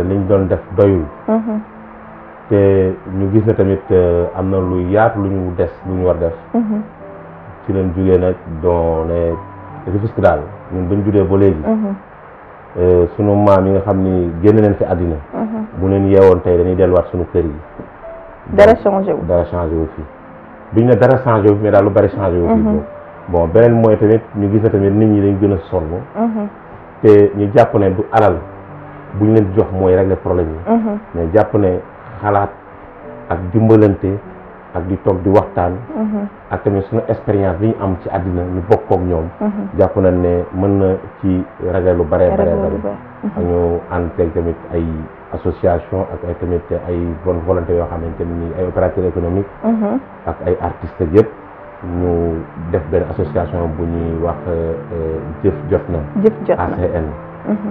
li ñu doon def doyul. te ñu gis na tamit am na lu yaatu lu ñu des lu ñu war def ci leen jugee nag doon ne Rufisque daal ñun bañ judee ba léegi sunu maam yi nga xam ni génn leen fi àddina bu leen yeewoon tey dañuy delluwaat sunu kër yi dara changé wu fii duñ ne dara changé wu fi mais daal lu bari changé wu fii bon beneen mooy tamit ñu gis na tamit nit ñi dañ gën a sonn te ñu jàpp ne du alal bu ñu leen jox mooy régler problème yi mais jàpp ne xalaat ak dimbalante ak di toog di waxtaan ak tamit suñu expérience bi ñu am ci àddina ñu bokkook ñoom jàpp nañ ne mën na ci régler lu bare bare ak ñu ànd teg tamit ay association ak ay tamit ay bonne volonté yoo xamante ni ay opérateurs économiques ak ay artistes yëpp ñu def benn association bu ñuy wax jëf jot na ACN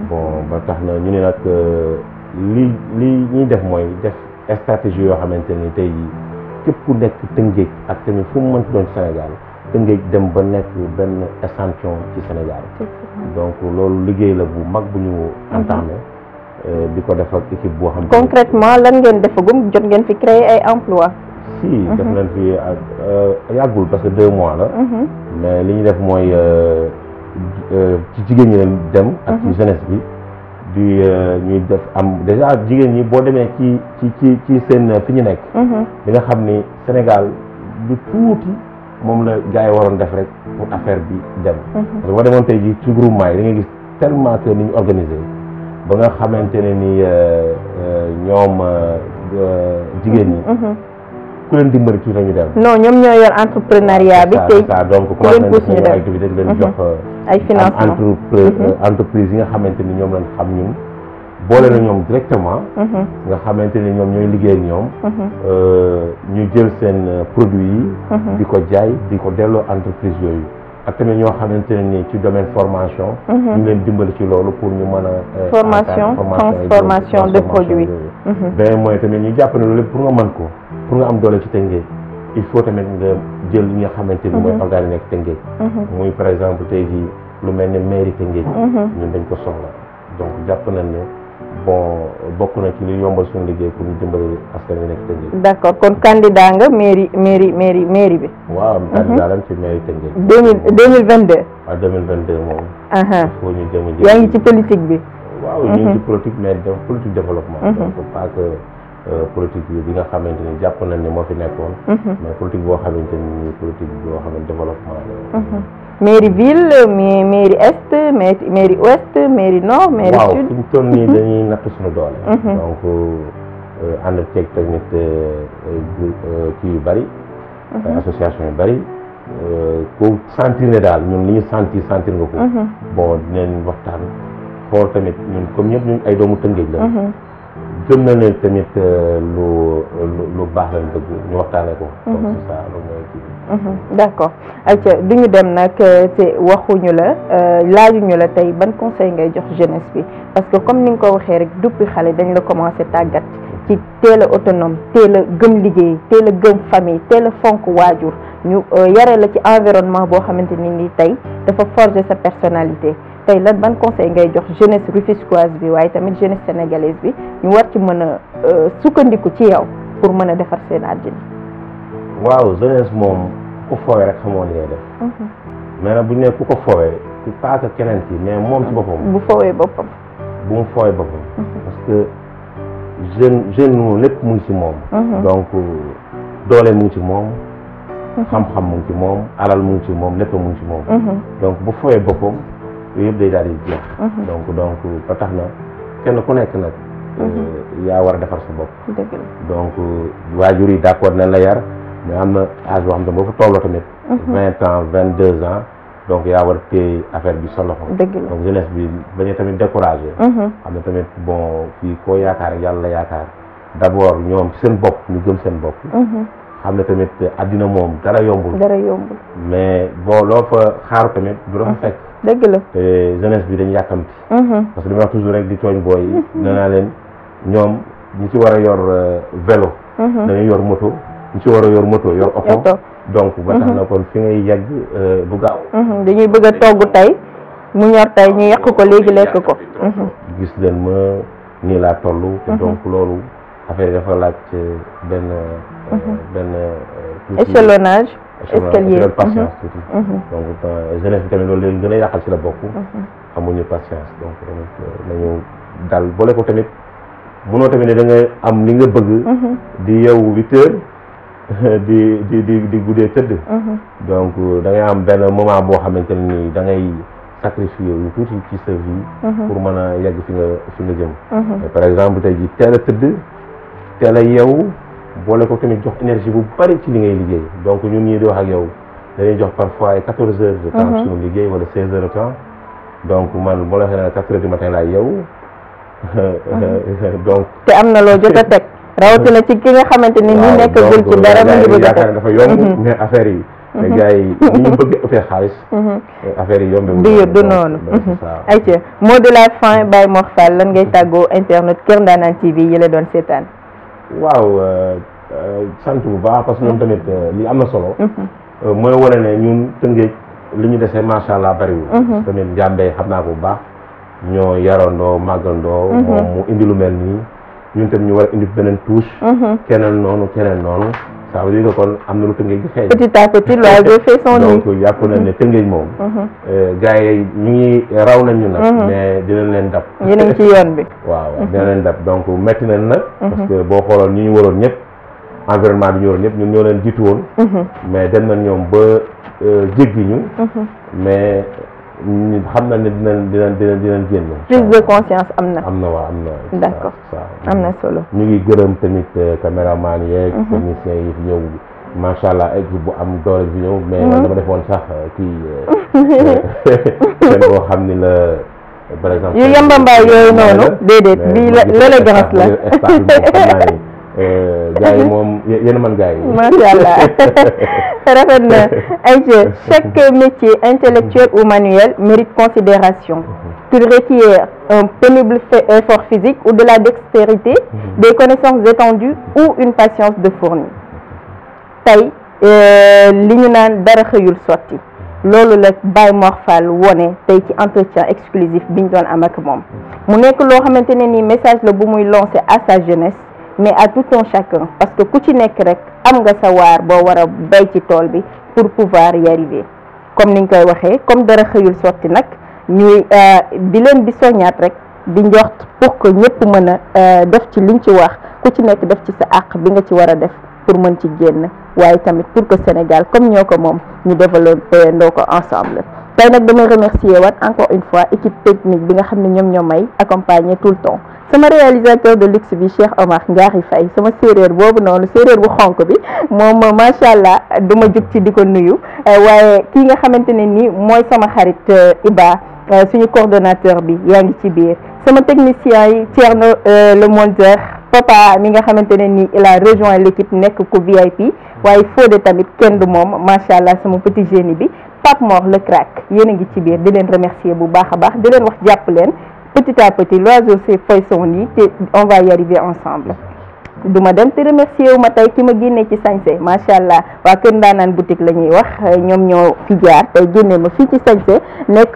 bon ba tax na ñu ne nag li ñuy def mooy def stratégie yoo xamante ni tey képp ku nekk Tëngéej ak tamit fu mu mënti doon Sénégal Tëngéej dem ba nekk benn échantillon ci Sénégal donc loolu liggéey la bu mag bu ñu entamé di ko def ak équipe boo xam concrètement lan ngeen defagum jot ngeen fi créer ay emploi si def nañ fi yàggul parce que 2 mois la mais li ñu def mooy ci jigéen ñi leen dem ak ci jeunesse bi di ñuy def am déjà jigéen ñi boo demee ci seen fi ñu nekk di nga xam ni Sénégal lu tuuti moom la gars yi waroon def rek pour affaire bi dem parce que boo demoon tey ji ci groupement yi da ngay gis tellement que ni ñu organisé ba nga xamante ne ni ñoom jigéen ñi ku leen dimbali tuuti ñu dem non ñoom ñoo yor entrepreneuriat bi tey donc ku leen pousse ñu dem activité di leen jox ay financement entreprise yi nga xamante ni ñoom lañ xam ñun boole na ñoom directement nga xamante ni ñoom ñooy liggéey ak ñoom ñu jël seen produit yi di ko jaay di ko delloo entreprise yooyu ak tamit ñoo xamante ne ni ci domaine formation ñu leen dimbali ci loolu pour ñu mën a transformation de produits beneen mooy tamit ñu jàpp ne loolu lépp pour nga mën ko pour nga am doole ci Tëngéej il faut tamit nga jël li nga xamante ni mooy organe nekk Tëngéej muy par exemple tey jii lu mel ne mairie Tëngéej ñun dañ ko soxla donc jàpp nañ ne bon bokk na ci li yombal suñu liggéey pour ñu dimbali askan wi nekk Tëngéej. d'accord kon candidat nga mairie bi. waaw candidat lañ ci mairie Tëngéej. 2022. waaw 2022 moom. il faut ñu jëm a yaa ngi ci politique bi. waaw ñu ngi ci politique mais politique développement. donc pas que politique bi nga xamante ni jàpp nañ ne moo fi nekkoon. mais politique boo xamante ni politique boo xam ne développement la. mairie ville mairie est mairie ouest mairie nord mairie sud. waaw fi ñu toll nii dañuy natt suñu doole. donc ànd ceeg tamit kii yu bëri. association yu bëri. ko sentir ne daal ñun li ñu sentir nga ko. bon dinañ waxtaan xool tamit ñun comme ñëpp ñun ay doomu Tëngéej la. gëm na ne tamit lu baax lañ bëgg ñu waxtaanee ko. donc c'est ça loolu mooy kii. d'accord ayca du ñu dem nag te waxuñu la laajuñu la tey ban conseil ngay jox jeunesse bi parce que comme ni nga ko waxee rek depuis xale dañ la commencé tàggat ci teel a autonome teel a gëm liggéey teel a gëm famille teel a fonk waajur ñu yare la ci environnement boo xamante ni tey dafa forger sa personnalité tey lan ban conseil ngay jox jeunesse rufisquoise bi waaye tamit jeunesse sénégalaise bi ñu war ci mën a sukkandiku ci yow pour mën a defar seen àddina. waaw jeunesse moom ku foowee rek xamoo li ngay def. mais nag bu ñu nee ku ko foowee ci pas que keneen ki mais moom ci boppam. bu foowee boppam. bu mu foowee boppam. parce que jeune moom lépp mu ngi ci moom. donc doole mu ngi ci moom. xam-xam mu ngi ci moom alal mu ngi ci moom lépp mu ngi ci moom. donc bu foowee boppam yooyu yëpp day daal di jeex. donc ba tax na kenn ku nekk nag. yaa war a defar sa bopp. dëgg la donc waajur yi d'accord nañ la yar. mais am na âge boo xam ne boo fa tolloo tamit 20 ans 22 ans donc yaa war a téye affaire bi sa loxo. dëgg la donc jeunesse bi bañ a tamit découragé. xam ne tamit bon fii koo yaakaar yàlla la yaakaar d'abord ñoom seen bopp ñu gëm seen bopp. xam ne tamit addina moom dara yombul. dara yombul. mais bon loo fa xaaru tamit du la fa fekk. dëgg la te jeunesse bi dañu yàkkamti. parce que li ma wax toujours rek di tooñ booy yi. nee naa leen ñoom ñi ci war a yor vélo. dañuy yor moto. ñu ci war a yor moto yor oto donc ba tax na kon fi ngay yegg bu gaaw. dañuy bëgg a togg tey mu ñor tey ñu yàq ko léegi lekk ko. gis leen ma nii laa toll. te donc loolu affaire yi dafa laaj benn échelonnage escalier patience tuuti donc jeunesse bi tamit loolu leen gën a yàqal ci la bokk amuñu patience donc nañu dal boole ko tamit mënoo tamit ne da nga am li nga bëgg di yeewu 8 heures di guddee tëdd donc da ngay am benn moment boo xamante ne ni da ngay sacrifier yu tuuti ci sa vie pour mën a yegg fi nga jëm par exemple tey ji teel a tëdd teel a yeewu boole ko tamit jox énergie bu bari ci li ngay liggéey donc ñun ñii di wax ak yow dañuy jox parfois ay 14 heures de temps suñu liggéey wala 16 heures de temps donc man boo la waxee ne 4 heures du matin laay yeewu donc te am na loo jot a teg rawatina ci ki nga xamante ni ñu nekk gul ci dara mu ngi bëgg a teg dafa yomb mais affaire yi mais gars yi ni ñu bëgg ëppee xaalis affaire yi yombe du noonu ayca mot de la fin Baye Mor Fall lan ngay tàggoo internet Kër Ndanane TV yi la doon seetaan waaw sant bu baax parce que ñun tamit li am na solo mooy wane ne ñun Tëngéej li ñu desee macha allah bariwul parce que tamit Njàmbee xam naa ko bu baax ñoo yarandoo màggandoo moom mu indi lu mel nii ñun tamit ñu war a indi beneen touche keneen noonu ça veut dire que kon am na lu Tëngéej di xeeñ petit à petit l'oiseau fait son nid donc yàpp na ne Tëngéej moom gars yi ñu ngi raw nañ ñu nag mais dinañ leen dab yéen a ngi ci yoon bi waaw dinañ leen dab donc métti nañ nag parce que boo xooloon ñu waroon ñëpp environnement bi ñu waroon ñëpp ñun ñoo leen jiitu woon mais dem nañ ñoom ba jéggi ñu mais xam na ne dinañ génn prise de conscience am na waaw am na d'accord am na solo ñu ngi gërëm tamit caméraman yeeg technicien yi fi ñëw macha allah équipe bu am doole bi ñëw mais man dama defoon sax kii seen boo xam ni la par exemple yu yambambaay yooyu noonu déedéet bii l'élégance la gars yi moom yéen man gars yi macha allah rafet na ayca chaque métier intellectuel ou manuel mérite considération qu'il requiert un pénible effort physique ou de la dextérité des connaissances étendues ou une patience de fourni tey li ñu naan dara xëyul sotti loolu la Baye Mor Fall wone tey ci entretien exclusif bi ñu doon am ak moom mu nekk loo xamante ne ni message la bu muy lancer à sa jeunesse mais à tout un chacun parce que ku ci nekk rek am nga sa waar boo war a bay ci tool bi pour pouvoir y arriver comme niñ koy waxee comme dara xëyul sotti nag ñuy di leen di soññaat rek di njort pour que ñëpp mën a def ci liñ ci wax ku ci nekk def ci sa àq bi nga ci war a def pour mën ci génn waaye tamit pour que Sénégal comme ñoo ko moom ñu développé ndoo ko ensemble tey nag damay remercier waat encore une fois équipe technique bi nga xam ne ñoom ñoo may accompagner tout le temps sama réalisateur de luxe bi Cheikh Omar Ndiari Faye sama séeréer boobu noonu séeréer bu xonk bi moom macha allah du ma jug ci di ko nuyu waaye kii nga xamante ne ni mooy sama xarit Iba suñu coordonnateur bi yaa ngi ci biir sama technicien yi Thierno le monteur papa mi nga xamante ne ni il a rejoint l'équipe nekk ko VIP waaye Fodé tamit kenn du moom macha allah sama petit génie bi Pape Mor le crack yéen a ngi ci biir di leen remercier bu baax a baax di leen wax jàpp leen petit à petit l'oiseau fait son nid te on va y arriver ensemble duma dem te remercier wu ma tey ki ma génnee ci sañse macha allah waa Kër Ndanane boutique la ñuy wax ñoom ñoo fi jaar tey génnee ma fii ci sañse nekk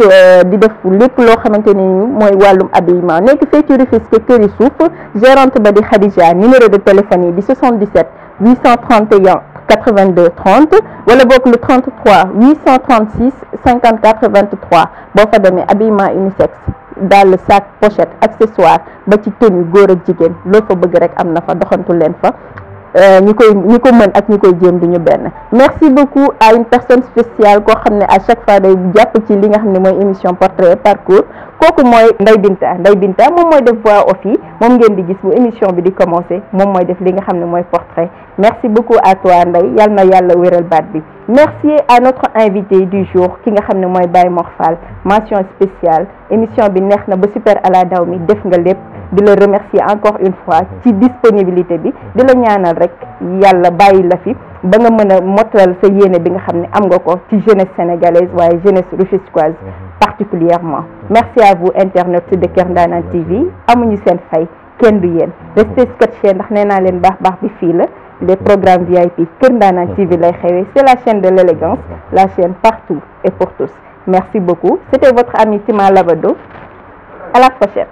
di def lépp loo xamante ne ni mooy wàllum habillement nekk fii ci Rufisque këri suuf gérante ba di Khadija numéro de téléphone yi di 77 831 82 30 wala boog le 33 836 54 23 boo fa demee habillement unisexe daal sac pochette accessoire ba ci tenue góor ak jigéen loo fa bëgg rek am na fa doxantu leen fa ñi ko mën ak ñi koy jéem duñu benn merci beaucoup à une personne spéciale koo xam ne à chaque fois day jàpp ci li nga xam ne mooy émission portrait parcours kooku mooy Ndeye Binta moom mooy def voix off yi moom ngeen di gis bu émission bi di commencer moom mooy def li nga xam ne mooy portrait merci beaucoup à toi Ndeye yal na yàlla wéral baat bi merci à notre invité du jour ki nga xam ne mooy Baye Mor Fall mention spéciale émission bi neex na ba super ala daw mi def nga lépp di la remercier encore une fois ci disponibilité bi di la ñaanal rek yàlla bàyyi la fi ba nga mën a motal sa yéene bi nga xam ne am nga ko ci jeunesse sénégalaise waaye jeunesse rufisquoise particulièrement merci à vous internautes de Kër Ndanane TV amuñu seen fay kenn du yéen restez scotchés ndax nee naa leen baax bi fii la les programmes VIP Kër Ndanane TV lay xewee c'est la chaîne de l'élégance la chaîne partout et pour tous merci beaucoup c'était votre ami Tima Labado à la prochaine.